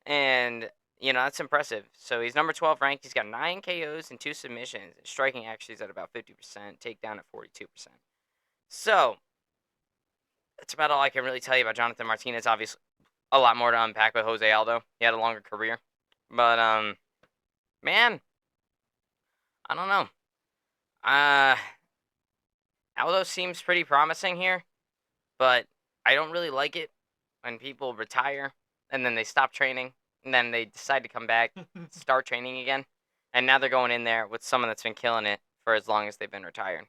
And, that's impressive. So he's number 12 ranked. He's got 9 KOs and 2 submissions. Striking actually is at about 50%. Takedown at 42%. So, that's about all I can really tell you about Jonathan Martinez. Obviously, a lot more to unpack with Jose Aldo. He had a longer career. But, man, I don't know. Aldo seems pretty promising here, but I don't really like it when people retire and then they stop training and then they decide to come back, start training again, and now they're going in there with someone that's been killing it for as long as they've been retired.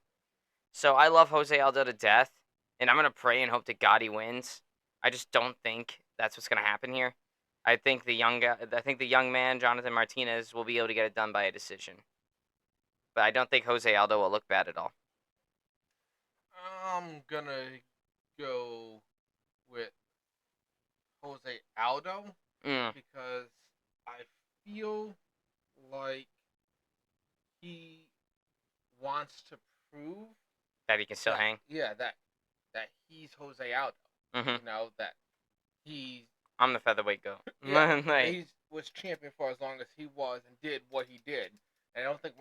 So I love Jose Aldo to death, and I'm going to pray and hope to God he wins. I just don't think that's what's going to happen here. I think the young man, Jonathan Martinez, will be able to get it done by a decision. But I don't think Jose Aldo will look bad at all. I'm gonna go with Jose Aldo Mm. because I feel like he wants to prove That he can still that hang. that he's Jose Aldo. Mm-hmm. That he's I'm the featherweight goat. that Like, he was champion for as long as he was and did what he did. And I don't think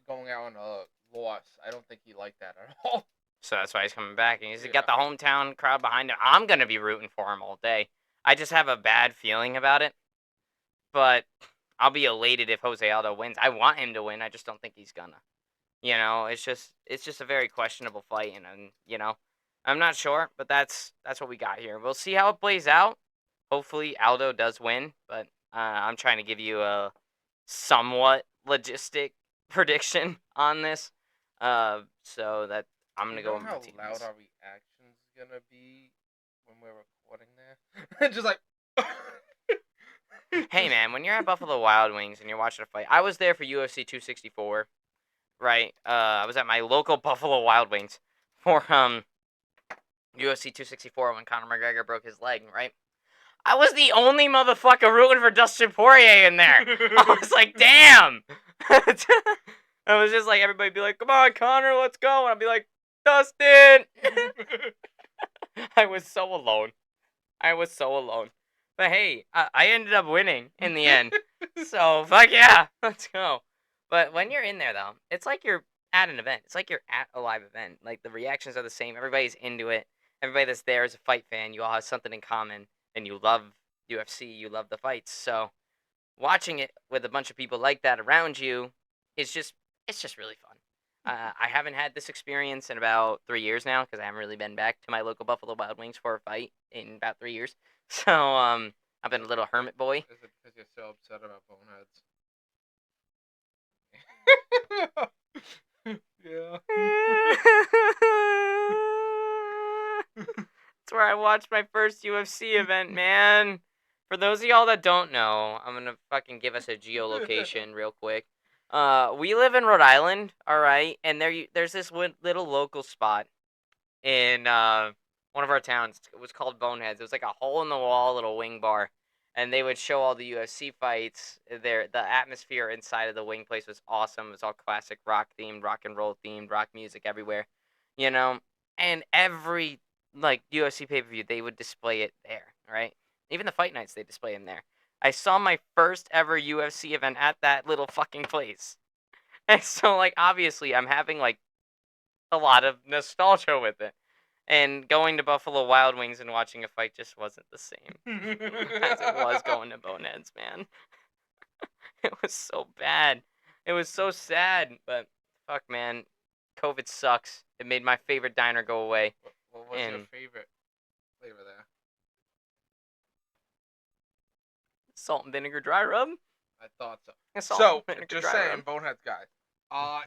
going out on a loss. I don't think he liked that at all. so that's why he's coming back, and he's Yeah. got the hometown crowd behind him. I'm gonna be rooting for him all day. I just have a bad feeling about it, but I'll be elated if Jose Aldo wins. I want him to win. I just don't think he's gonna. It's just a very questionable fight, and I'm not sure, but that's what we got here. We'll see how it plays out. Hopefully Aldo does win, but I'm trying to give you a somewhat logistic prediction on this. So that I'm gonna You go know with my how teams. loud our reactions gonna be when we're recording there? Just like. Hey man, when you're at Buffalo Wild Wings and you're watching a fight, I was there for UFC 264, right? I was at my local Buffalo Wild Wings for UFC 264 when Conor McGregor broke his leg, right? I was the only motherfucker rooting for Dustin Poirier in there. I was like, damn. I was just like, everybody be like, come on, Connor, let's go. And I'd be like, Dustin. I was so alone. But hey, I ended up winning in the end. So, fuck yeah. Let's go. But when you're in there, though, it's like you're at an event. It's like you're at a live event. Like, the reactions are the same. Everybody's into it. Everybody that's there is a fight fan. You all have something in common. And you love UFC. You love the fights. So, watching it with a bunch of people like that around you is it's just really fun. I haven't had this experience in about 3 years now because I haven't really been back to my local Buffalo Wild Wings for a fight in about 3 years. So I've been a little hermit boy. Is it because you're so upset about boneheads? Yeah. That's where I watched my first UFC event, man. For those of y'all that don't know, I'm gonna fucking give us a geolocation real quick. We live in Rhode Island, all right, and there's this little local spot in one of our towns. It was called Boneheads. It was like a hole in the wall little wing bar, and they would show all the UFC fights. The atmosphere inside of the wing place was awesome. It was all classic rock themed, rock and roll themed, rock music everywhere, you know. And every like UFC pay per view, they would display it there, right? Even the fight nights, they display them there. I saw my first ever UFC event at that little fucking place. And so, like, obviously, I'm having, like, a lot of nostalgia with it. And going to Buffalo Wild Wings and watching a fight just wasn't the same as it was going to Boneheads, man. It was so bad. It was so sad. But, fuck, man. COVID sucks. It made my favorite diner go away. What was your favorite flavor there? Salt and vinegar dry rub? I thought so. So, just saying, Boneheads guys.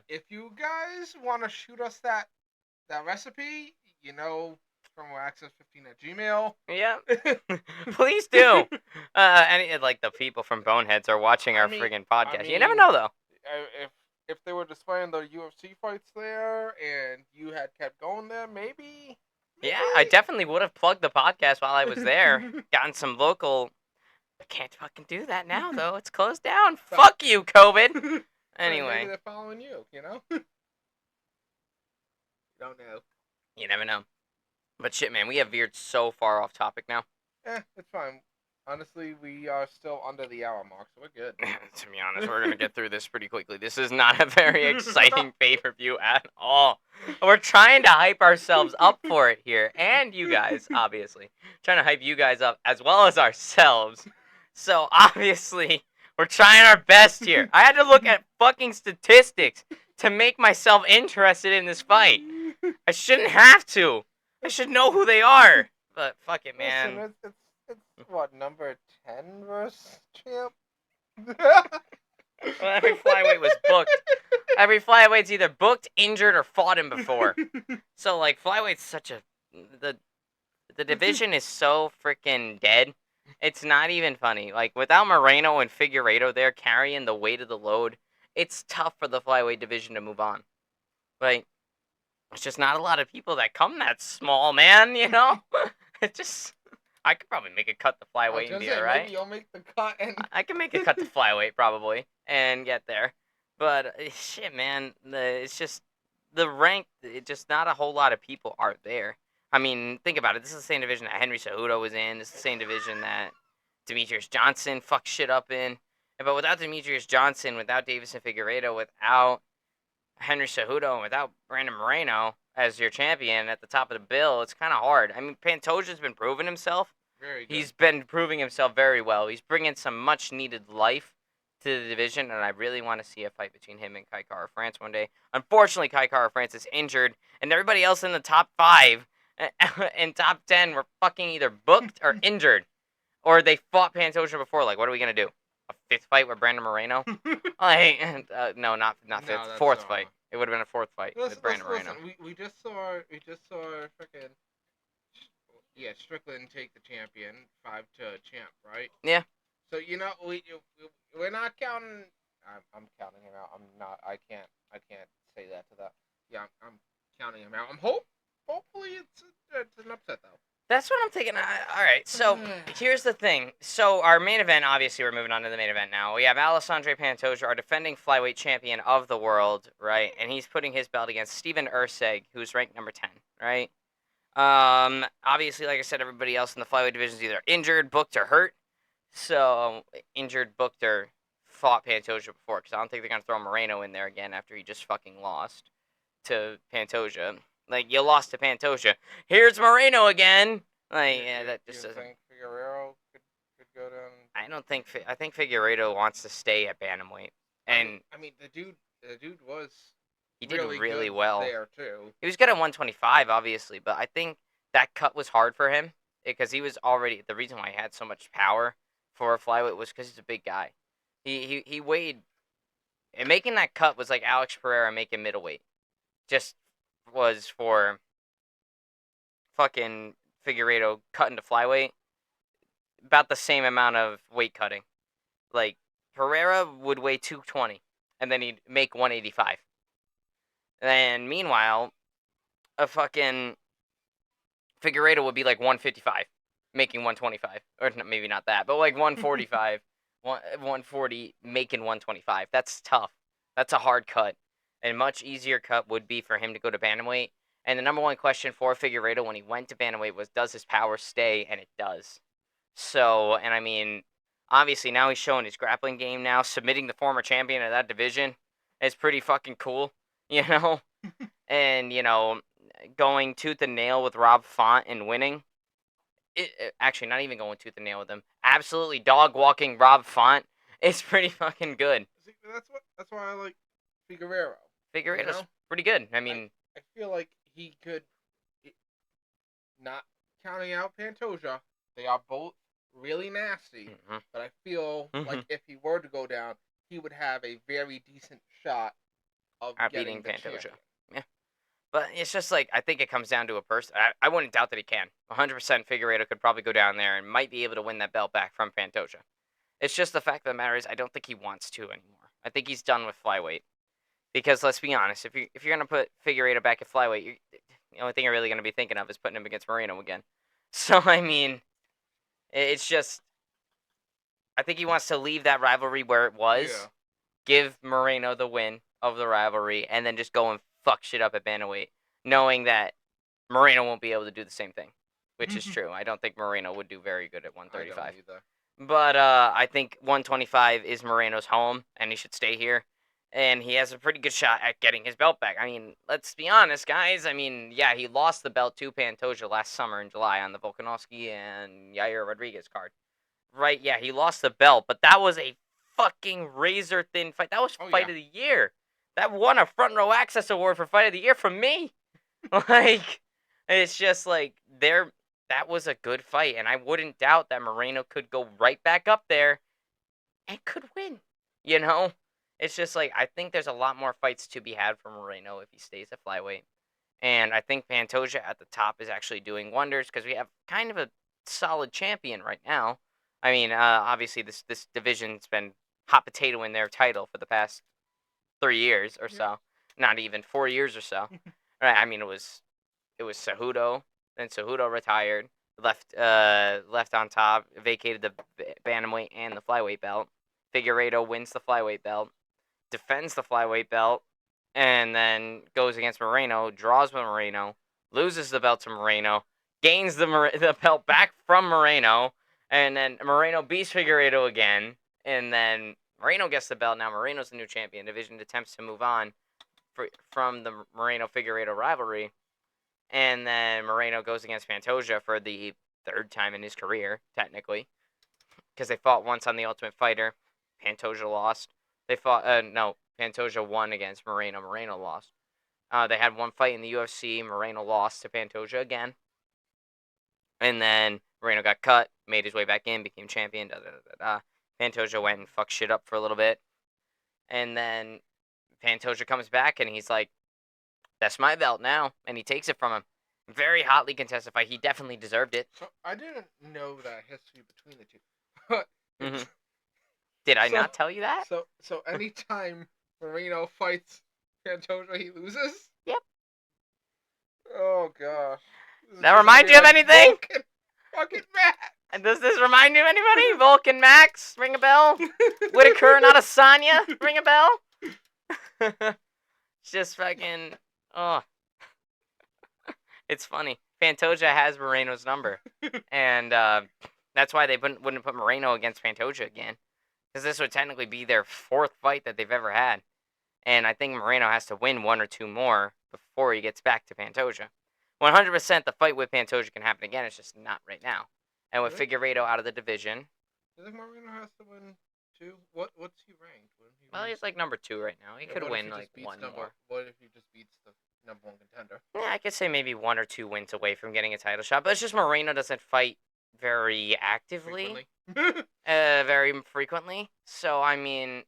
If you guys want to shoot us that recipe, from access15@gmail. Yeah. Please do. And like the people from Boneheads are watching our friggin' podcast. You never know, though. If they were displaying the UFC fights there and you had kept going there, maybe. Yeah, I definitely would have plugged the podcast while I was there. Gotten some local. I can't fucking do that now, though. It's closed down. Fuck you, COVID. Anyway. Maybe they're following you, You don't know. You never know. But shit, man, we have veered so far off topic now. It's fine. Honestly, we are still under the hour mark, so we're good. To be honest, we're going to get through this pretty quickly. This is not a very exciting pay-per-view at all. We're trying to hype ourselves up for it here. And you guys, obviously. Trying to hype you guys up as well as ourselves. So, obviously, we're trying our best here. I had to look at fucking statistics to make myself interested in this fight. I shouldn't have to. I should know who they are. But fuck it, man. Listen, it's what, number 10 versus champ? Well, every flyweight was booked. Every flyweight's either booked, injured, or fought him before. So, like, flyweight's such a... The division is so freaking dead. It's not even funny. Like, without Moreno and Figueiredo there carrying the weight of the load, it's tough for the flyweight division to move on. Like, it's just not a lot of people that come that small, man, It just... I could probably make a cut to I was flyweight and gonna be say alright. maybe you'll make the cut and I can make a cut to flyweight probably and get there. But shit, man, it's just the rank. It just not a whole lot of people are there. I mean, think about it. This is the same division that Henry Cejudo was in. This is the same division that Demetrius Johnson fucked shit up in. But without Demetrius Johnson, without Davison Figueiredo, without Henry Cejudo, and without Brandon Moreno as your champion at the top of the bill, it's kind of hard. I mean, Pantoja's been proving himself. very good. He's been proving himself very well. He's bringing some much needed life to the division, and I really want to see a fight between him and Kai Kara France one day. Unfortunately, Kai Kara France is injured, and everybody else in the top 5 and top 10 were fucking either booked or injured, or they fought Pantoja before. Like, what are we gonna do? A 5th fight with Brandon Moreno? Like, no, not 5th, No, that's 4th not. fight. It would have been a 4th fight with Brandon Moreno. Listen, we just saw freaking Strickland take the champion 5 to champ, right? Yeah. So we're not counting. I'm counting him out. I'm not. I can't say that to that. Yeah, I'm counting him out. Hopefully it's an upset though. That's what I'm thinking. All right, so here's the thing. So our main event, obviously, we're moving on to the main event now. We have Alessandro Pantoja, our defending flyweight champion of the world, right? And he's putting his belt against Steven Erceg, who's ranked number 10, right? Obviously, like I said, everybody else in the flyweight division is either injured, booked, or hurt. So injured, booked, or fought Pantoja before, because I don't think they're gonna throw Moreno in there again after he just fucking lost to Pantoja. Like, you lost to Pantoja. Here's Moreno again. Like, yeah, that just you doesn't. think Figueroa could go down? I don't think. I think Figueiredo wants to stay at bantamweight, and I mean, the dude was he did really good well there too. He was good at 125, obviously, but I think that cut was hard for him because he was already the reason why he had so much power for a flyweight was because he's a big guy. He weighed, and making that cut was like Alex Pereira making middleweight. Just was for fucking Figueiredo cutting to flyweight about the same amount of weight cutting. Like, Pereira would weigh 220, and then he'd make 185. And meanwhile, a fucking Figueiredo would be like 155, making 125. Or maybe not that, but like 145, 140, making 125. That's tough. That's a hard cut. A much easier cut would be for him to go to bantamweight. And the number one question for Figueiredo when he went to bantamweight was, does his power stay? And it does. So, and I mean, obviously now he's showing his grappling game now, submitting the former champion of that division. It's pretty fucking cool, you know? And, going tooth and nail with Rob Font and winning. Actually, not even going tooth and nail with him. Absolutely dog walking Rob Font is pretty fucking good. See, that's why I like Figueroa. Figueiredo's pretty good. I mean, I feel like he could, not counting out Pantoja, they are both really nasty. Mm-hmm. But I feel like if he were to go down, he would have a very decent shot of beating getting Pantoja. champion. Yeah. But it's just like, I think it comes down to a person. I wouldn't doubt that he can. 100% Figueiredo could probably go down there and might be able to win that belt back from Pantoja. It's just the fact of the matter is I don't think he wants to anymore. I think he's done with flyweight. Because let's be honest, if you're going to put Figueiredo back at flyweight, the only thing you're really going to be thinking of is putting him against Moreno again. So, I mean, it's just, I think he wants to leave that rivalry where it was, give Moreno the win of the rivalry, and then just go and fuck shit up at bantamweight, knowing that Moreno won't be able to do the same thing, which is true. I don't think Moreno would do very good at 135. I don't either. But I think 125 is Moreno's home, and he should stay here. And he has a pretty good shot at getting his belt back. I mean, let's be honest, guys. I mean, yeah, he lost the belt to Pantoja last summer in July on the Volkanovski and Yair Rodriguez card. Right, yeah, he lost the belt, but that was a fucking razor-thin fight. That was Fight of the Year. That won a Front Row Access Award for Fight of the Year from me. Like, it's just like, that was a good fight, and I wouldn't doubt that Moreno could go right back up there and could win, It's just like, I think there's a lot more fights to be had for Moreno if he stays at flyweight. And I think Pantoja at the top is actually doing wonders because we have kind of a solid champion right now. I mean, obviously this division's been hot potato in their title for the past 3 years or so. Not even 4 years or so. Right? I mean, it was Cejudo, then Cejudo retired, left on top, vacated the bantamweight and the flyweight belt. Figueiredo wins the flyweight belt, defends the flyweight belt, and then goes against Moreno, draws with Moreno, loses the belt to Moreno, gains the belt back from Moreno, and then Moreno beats Figueiredo again, and then Moreno gets the belt. Now Moreno's the new champion. Division attempts to move on from the Moreno-Figueiredo rivalry, and then Moreno goes against Pantoja for the third time in his career, technically, because they fought once on the Ultimate Fighter. Pantoja lost. They fought Pantoja won against Moreno. Moreno lost. They had one fight in the UFC. Moreno lost to Pantoja again. And then Moreno got cut, made his way back in, became champion. Pantoja went and fucked shit up for a little bit. And then Pantoja comes back and he's like, that's my belt now. And he takes it from him. Very hotly contested fight. He definitely deserved it. So I didn't know that history between the two. But mm-hmm. Did I not tell you that? So anytime Moreno fights Pantoja, he loses? Yep. Oh gosh. That remind you of anything? Fucking Max. And does this remind you of anybody? Vulcan Max? Ring a bell? Whitaker, not Asanya? Ring a bell? It's just fucking... Oh. It's funny. Pantoja has Moreno's number. And that's why they wouldn't put Moreno against Pantoja again. Because this would technically be their fourth fight that they've ever had. And I think Moreno has to win one or two more before he gets back to Pantoja. 100% the fight with Pantoja can happen again. It's just not right now. And with Figueiredo out of the division... I think Moreno has to win two. What's he ranked? Well, he's like number 2 right now. He could win like one more. What if he just beats the number 1 contender? Yeah, I could say maybe 1 or 2 wins away from getting a title shot. But it's just Moreno doesn't fight very actively. Very frequently. So, I mean,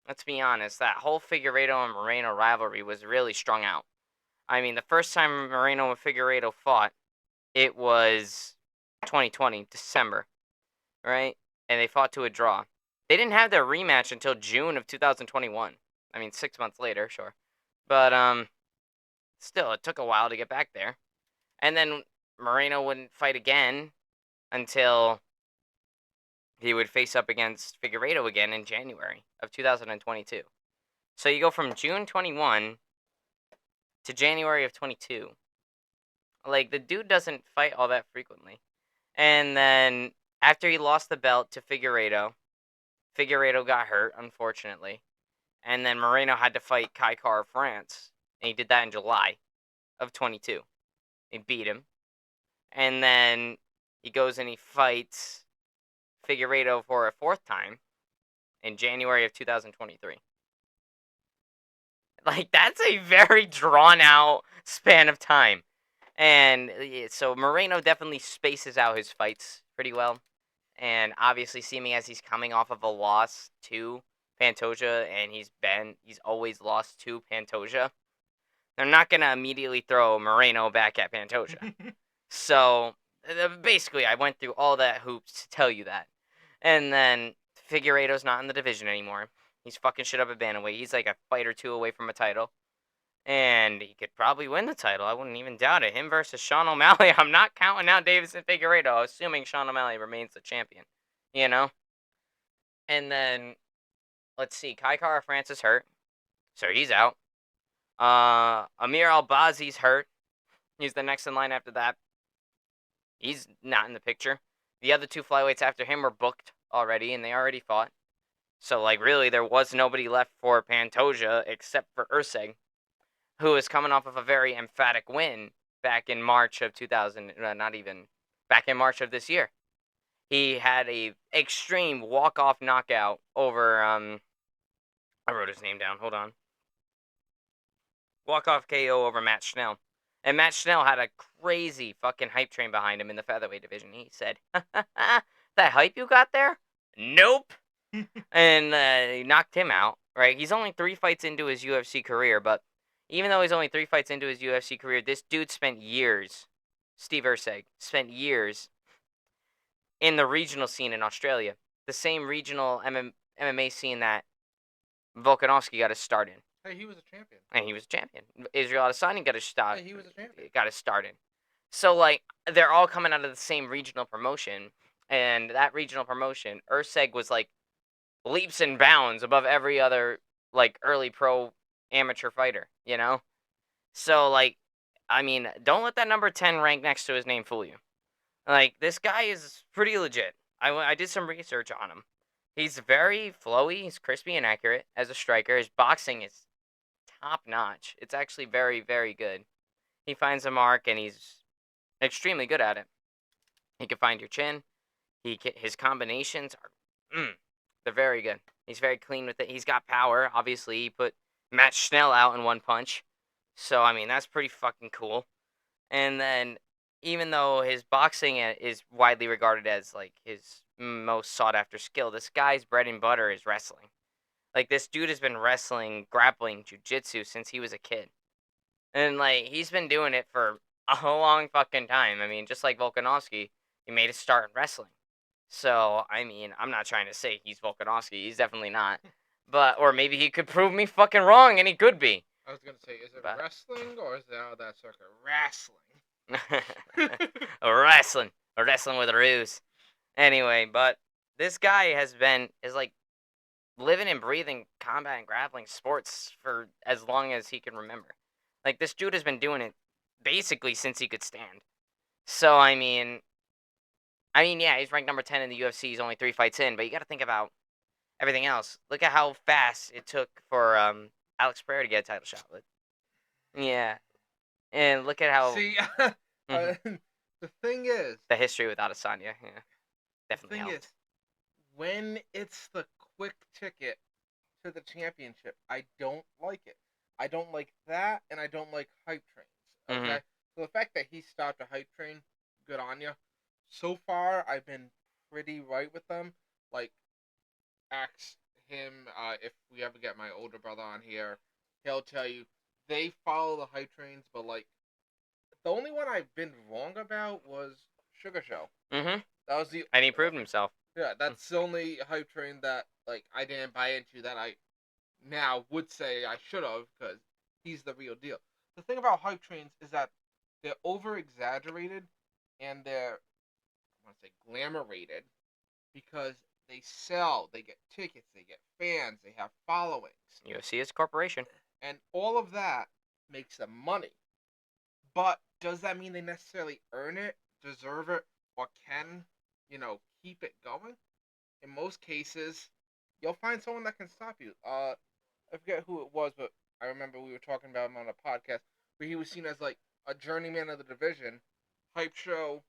let's be honest. That whole Figueiredo and Moreno rivalry was really strung out. I mean, the first time Moreno and Figueiredo fought, it was 2020, December, right? And they fought to a draw. They didn't have their rematch until June of 2021. I mean, 6 months later, sure. But, still, it took a while to get back there. And then Moreno wouldn't fight again until he would face up against Figueiredo again in January of 2022. So you go from June 21 to January of 22. Like, the dude doesn't fight all that frequently. And then, after he lost the belt to Figueiredo got hurt, unfortunately. And then Moreno had to fight Kai Kara France. And he did that in July of 22. He beat him. And then he goes and he fights Figueiredo for a 4th time in January of 2023. Like, that's a very drawn-out span of time. And so Moreno definitely spaces out his fights pretty well. And obviously, seeming as he's coming off of a loss to Pantoja, and he's always lost to Pantoja, they're not going to immediately throw Moreno back at Pantoja. So, basically, I went through all that hoops to tell you that. And then, Figueiredo's not in the division anymore. He's fucking shit up at bantamweight. He's like a fight or two away from a title. And he could probably win the title. I wouldn't even doubt it. Him versus Sean O'Malley. I'm not counting out Deiveson Figueiredo, assuming Sean O'Malley remains the champion. You know? And then, let's see. Kai Kara France is hurt. So he's out. Amir Albazi's hurt. He's the next in line after that. He's not in the picture. The other 2 flyweights after him were booked already, and they already fought. So, like, really, there was nobody left for Pantoja except for Erceg, who is coming off of a very emphatic win back in March of 2000, back in March of this year. He had a extreme walk-off knockout over, I wrote his name down, hold on. Walk-off KO over Matt Schnell. And Matt Schnell had a crazy fucking hype train behind him in the featherweight division. He said, that hype you got there? Nope. And he knocked him out, right? He's only 3 fights into his UFC career, but even though he's only 3 fights into his UFC career, this dude spent years, Steve Erceg, spent years in the regional scene in Australia. The same regional MMA scene that Volkanovski got his start in. Hey, he was a champion. And he was a champion. Israel Adesanya got his start. Hey, he was a champion. Got his start in. So, like, they're all coming out of the same regional promotion, and that regional promotion, Erceg was, like, leaps and bounds above every other, like, early pro amateur fighter, you know? So, like, I mean, don't let that number 10 rank next to his name fool you. Like, this guy is pretty legit. I did some research on him. He's very flowy, he's crispy and accurate as a striker. His boxing is top notch. It's actually very, very good. He finds a mark and he's extremely good at it. He can find your chin. His combinations are, they're very good. He's very clean with it. He's got power. Obviously, he put Matt Schnell out in one punch. So I mean, that's pretty fucking cool. And then, even though his boxing is widely regarded as like his most sought after skill, this guy's bread and butter is wrestling. Like this dude has been wrestling, grappling, jujitsu since he was a kid, and like he's been doing it for a long fucking time. I mean, just like Volkanovski, he made a start in wrestling. So I mean, I'm not trying to say he's Volkanovski. He's definitely not. But or maybe he could prove me fucking wrong, and he could be. I was gonna say, is it But wrestling or is it out of that circuit? Wrestling. wrestling, wrestling with a ruse. Anyway, but this guy is like living and breathing combat and grappling sports for as long as he can remember. Like this dude has been doing it basically since he could stand. So I mean, yeah, he's ranked number 10 in the UFC. He's only 3 fights in, but you got to think about everything else. Look at how fast it took for Alex Pereira to get a title shot. Yeah, and look at how See, Mhm. the thing is, the history with Adesanya, yeah, the definitely thing helped. is, when it's the quick ticket to the championship, I don't like it. I don't like that, and I don't like hype trains. hmm Okay, so the fact that he stopped a hype train, good on you. So far, I've been pretty right with them. Like, ask him if we ever get my older brother on here, he'll tell you they follow the hype trains, but like the only one I've been wrong about was Sugar Show. hmm That was the And he proved himself. yeah. That's the only hype train that like I didn't buy into that I now would say I should have because he's the real deal. The thing about hype trains is that they're over exaggerated and they're I want to say glamourated because they sell, they get tickets, they get fans, they have followings, UFC is a corporation. and all of that makes them money. But does that mean they necessarily earn it, deserve it, or can, keep it going? In most cases, you'll find someone that can stop you. I forget who it was, but I remember we were talking about him on a podcast where he was seen as like a journeyman of the division. Hype show,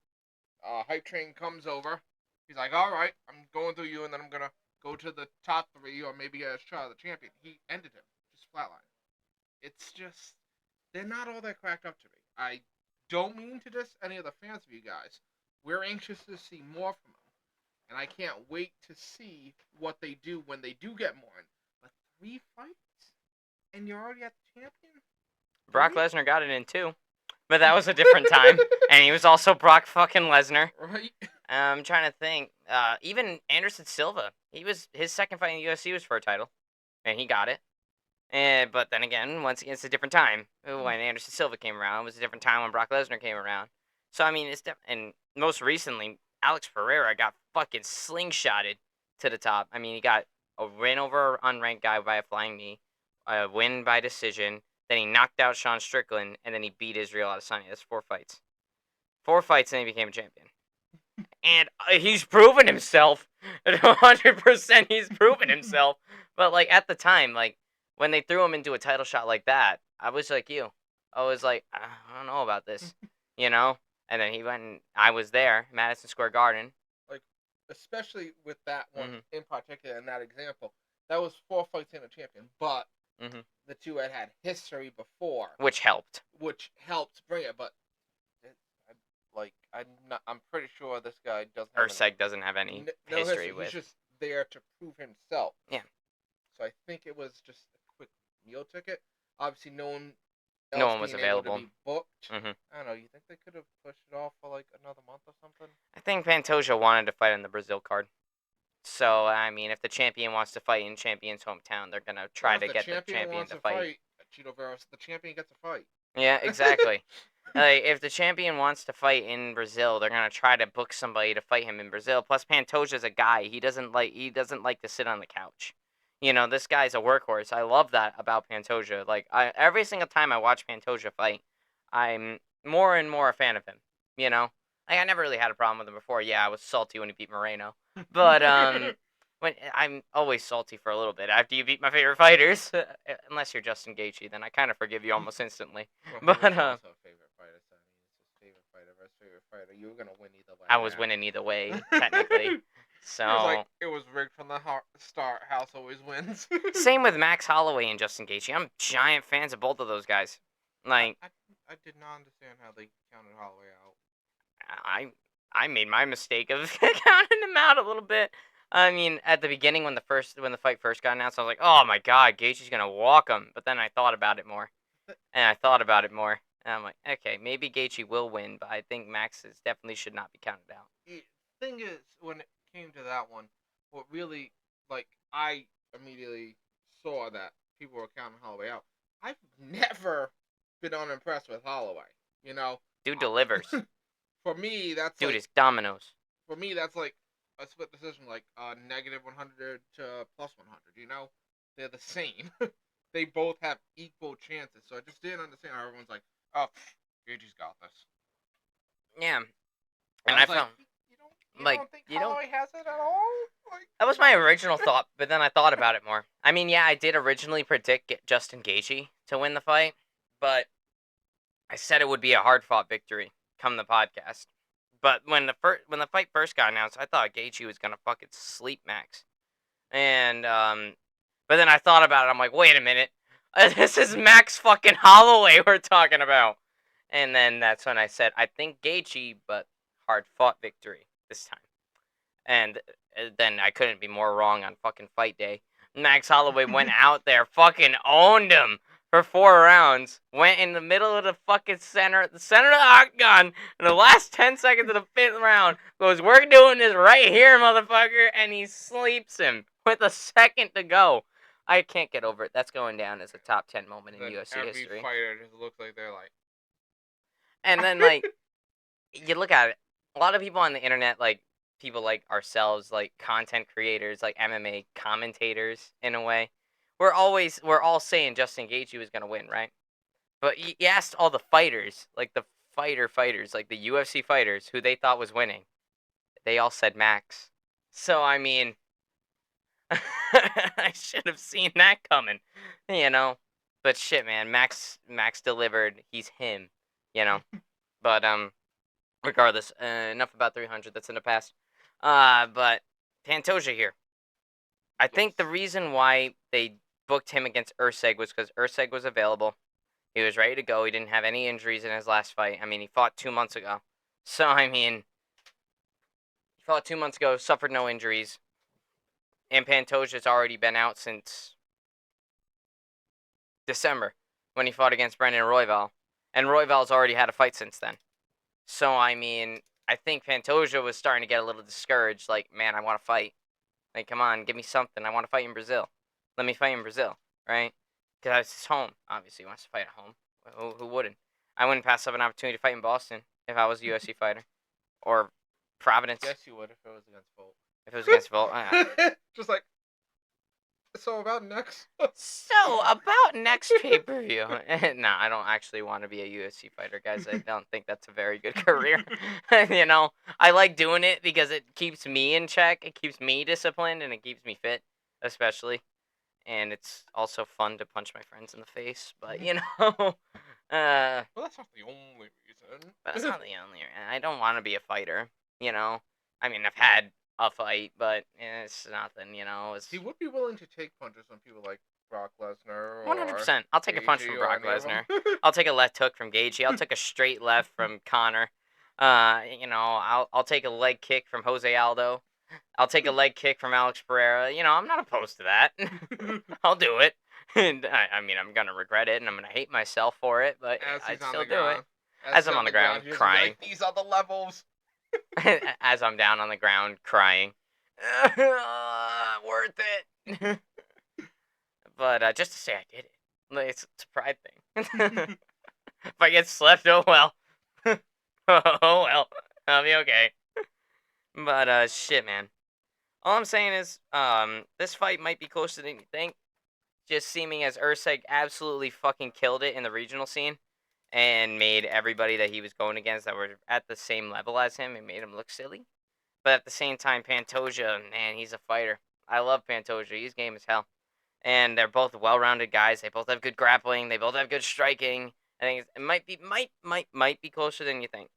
hype train comes over. He's like, all right, I'm going through you, and then I'm gonna go to the top three, or maybe get a shot at the champion. He ended him, just flatline. It's just they're not all that cracked up to me. I don't mean to diss any of the fans of you guys. We're anxious to see more from them, and I can't wait to see what they do when they do get more. But 3 fights, and you're already at the champion. Brock 3, Lesnar got it in too, but that was a different time, and he was also Brock fucking Lesnar. right? I'm trying to think. Even Anderson Silva, his second fight in the UFC was for a title, and he got it. And but then again, once again, it's a different time. When Anderson Silva came around, it was a different time when Brock Lesnar came around. So I mean, and most recently, Alex Pereira got fucking slingshotted to the top. I mean, he got a win over an unranked guy by a flying knee, a win by decision. Then he knocked out Sean Strickland, and then he beat Israel Adesanya. That's 4 fights. 4 fights, and he became a champion. And he's proven himself. 100%, he's proven himself. But like at the time, like when they threw him into a title shot like that, I was like you. I was like, I don't know about this, you know. And then he went, and I was there, Madison Square Garden. Like, especially with that one hmm in particular, in that example, that was 4 fights in a champion, but hmm the two had history before, Which helped. which helped bring it. But I'm pretty sure this guy doesn't have Erceg doesn't have any no history history. with. He's just there to prove himself. Yeah. So I think it was just a quick meal ticket. Obviously, no one No else one was being able available. to be booked. hmm I don't know. You think they could have pushed it off for like another month or something? I think Pantoja wanted to fight on the Brazil card. So I mean, if the champion wants to fight in champion's hometown, they're gonna try Well, to if get the champion wants to fight. Cheeto Veros, the champion gets a fight. Yeah, exactly. Like, if the champion wants to fight in Brazil, they're gonna try to book somebody to fight him in Brazil. Plus, Pantoja's a guy. He doesn't like to sit on the couch. This guy's a workhorse. I love that about Pantoja. Like, every single time I watch Pantoja fight, I'm more and more a fan of him. Like, I never really had a problem with him before. Yeah, I was salty when he beat Moreno, but when I'm always salty for a little bit after you beat my favorite fighters, unless you're Justin Gaethje, then I kind of forgive you almost instantly. Well, he But was also a favorite fighter, so I mean, it's his favorite fighter versus favorite fighter. You were gonna win either way. I was winning either way, technically. It was like So it was rigged from the start. House always wins. same with Max Holloway and Justin Gaethje. I'm giant fans of both of those guys. Like I did not understand how they counted Holloway out. I made my mistake of counting him out a little bit. I mean, at the beginning when the fight first got announced, I was like, "Oh my God, Gaethje's gonna walk him." But then I thought about it more, and I'm like, "Okay, maybe Gaethje will win, but I think Max definitely should not be counted out." The thing is, when it came to that one, what really I immediately saw that people were counting Holloway out. I've never been unimpressed with Holloway. You know, Dude delivers. for me that's Dude like is dominoes. for me that's like a split decision, like negative 100 to plus 100. They're the same. They both have equal chances. So I just didn't understand how everyone's like, oh, Gaethje's got this. Yeah, And I was found you like don't think you don't. Holloway has it at all? Like, That was my original thought, but then I thought about it more. I mean, yeah, I did originally predict Justin Gaethje to win the fight, but I said it would be a hard-fought victory come the podcast. But when the fight first got announced, I thought Gaethje was gonna fucking sleep Max, and but then I thought about it. I'm like, wait a minute, this is Max fucking Holloway we're talking about, and then that's when I said I think Gaethje, but hard-fought victory this time. And then I couldn't be more wrong on fucking fight day. Max Holloway went out there, fucking owned him for 4 rounds. Went in the middle of the fucking center, the center of the octagon, in the last 10 seconds of the 5th round. Goes, we're doing this right here, motherfucker, and he sleeps him with a second to go. I can't get over it. That's going down as a top 10 moment in then UFC every history. fighter just looks like they're like. And then, like, you look at it. A lot of people on the internet, like, people like ourselves, like content creators, like MMA commentators in a way. We're all saying Justin Gaethje was gonna win, right? But you asked all the fighters, like the fighters, like the UFC fighters, who they thought was winning. They all said Max. So I mean, I should have seen that coming, you know. But shit, man, Max delivered. He's him, you know. But regardless, enough about 300. That's in the past. But Pantoja here. I think the reason why they booked him against Erceg was because Erceg was available. He was ready to go. He didn't have any injuries in his last fight. I mean, he fought 2 months ago. So, I mean, he fought 2 months ago, suffered no injuries. And Pantoja's already been out since December when he fought against Brendan Royval. And Royval's already had a fight since then. So, I mean, I think Pantoja was starting to get a little discouraged. Like, man, I want to fight. Like, come on, give me something. I want to fight in Brazil. Let me fight in Brazil, right? Because it's his home. Obviously, he wants to fight at home. Who wouldn't? I wouldn't pass up an opportunity to fight in Boston if I was a UFC fighter. Or Providence. Yes, you would if it was against Bolt. If it was against Volt. Just like. So about next. So, about next pay-per-view. Nah, I don't actually want to be a UFC fighter, guys. I don't think that's a very good career. I like doing it because it keeps me in check, it keeps me disciplined, and it keeps me fit, especially. And it's also fun to punch my friends in the face, but, Well, that's not the only reason. That's not the only reason. I don't want to be a fighter, I mean, I've had a fight, but it's nothing, He would be willing to take punches from people like Brock Lesnar. 100%. I'll take a punch from Brock Lesnar. I'll take a left hook from Gaethje. I'll take a straight left from Connor. I'll take a leg kick from Jose Aldo. I'll take a leg kick from Alex Pereira. I'm not opposed to that. I'll do it. And I mean, I'm gonna regret it, and I'm gonna hate myself for it, but I'd still do it. As I'm on the ground crying. Like, these are the levels. As I'm down on the ground crying. Worth it. But just to say I did it. It's a pride thing. If I get slept, oh well. Oh well, I'll be okay. But shit, man. All I'm saying is, this fight might be closer than you think. Just seeming as Erceg absolutely fucking killed it in the regional scene, and made everybody that he was going against that were at the same level as him and made him look silly. But at the same time, Pantoja, man, he's a fighter. I love Pantoja. He's game as hell. And they're both well-rounded guys. They both have good grappling. They both have good striking. I think it might be closer than you think.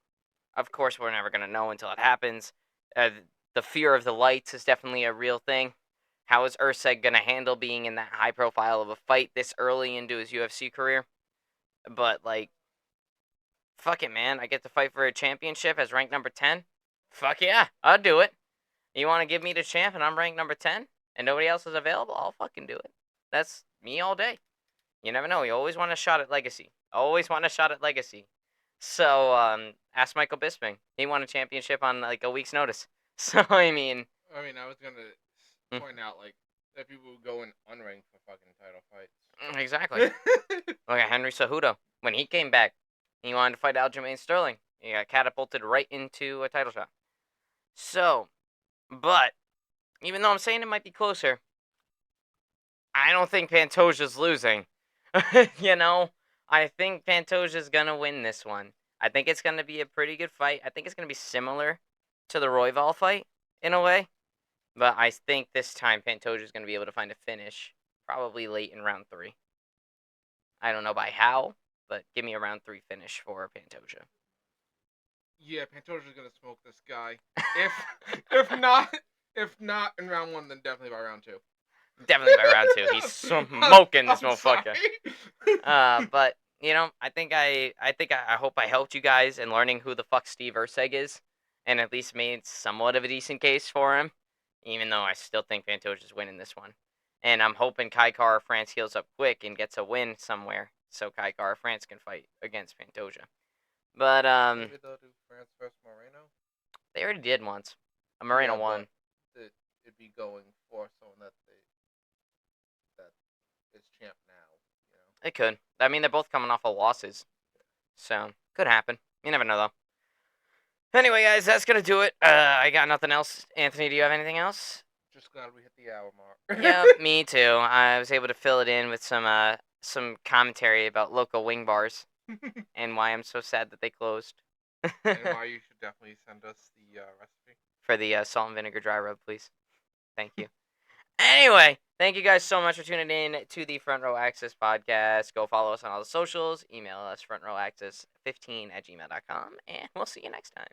Of course, we're never gonna know until it happens. The fear of the lights is definitely a real thing. How is Erceg gonna handle being in that high profile of a fight this early into his UFC career? But like, fuck it, man. I get to fight for a championship as ranked number 10. Fuck yeah, I'll do it. You want to give me the champ and I'm ranked number 10 and nobody else is available? I'll fucking do it. That's me all day. You never know. You always want a shot at legacy. Always want a shot at legacy. So, ask Michael Bisping. He won a championship on like a week's notice. So, I mean, I was gonna point out like that people who go in unranked for fucking title fights. exactly. Look at Henry Cejudo. When he came back, he wanted to fight Aljamain Sterling. He got catapulted right into a title shot. So, but even though I'm saying it might be closer, I don't think Pantoja's losing. You know, I think Pantoja's gonna win this one. I think it's gonna be a pretty good fight. I think it's gonna be similar to the Royval fight in a way, but I think this time Pantoja's gonna be able to find a finish, probably late in round 3. I don't know by how, but give me a round 3 finish for Pantoja. Yeah, Pantoja's gonna smoke this guy. If not in round 1, then definitely by round 2. Definitely by round 2. He's smoking this I'm motherfucker. But you know, I hope I helped you guys in learning who the fuck Steve Erceg is, and at least made somewhat of a decent case for him. Even though I still think Pantoja's winning this one, and I'm hoping Kai Kara France heals up quick and gets a win somewhere, so Kai Kara France can fight against Pantoja. But Maybe they'll do France versus Moreno. they already did once. Moreno Yeah, won. but it'd be going for someone that is champ now. You know. It could. I mean, they're both coming off of losses, so could happen. You never know though. Anyway, guys, that's gonna do it. I got nothing else. Anthony, do you have anything else? Just glad we hit the hour mark. Yeah, me too. I was able to fill it in with some commentary about local wing bars and why I'm so sad that they closed. And why you should definitely send us the recipe For the salt and vinegar dry rub, please. Thank you. Anyway, thank you guys so much for tuning in to the Front Row Access podcast. Go follow us on all the socials. Email us frontrowaccess15@gmail.com, and we'll see you next time.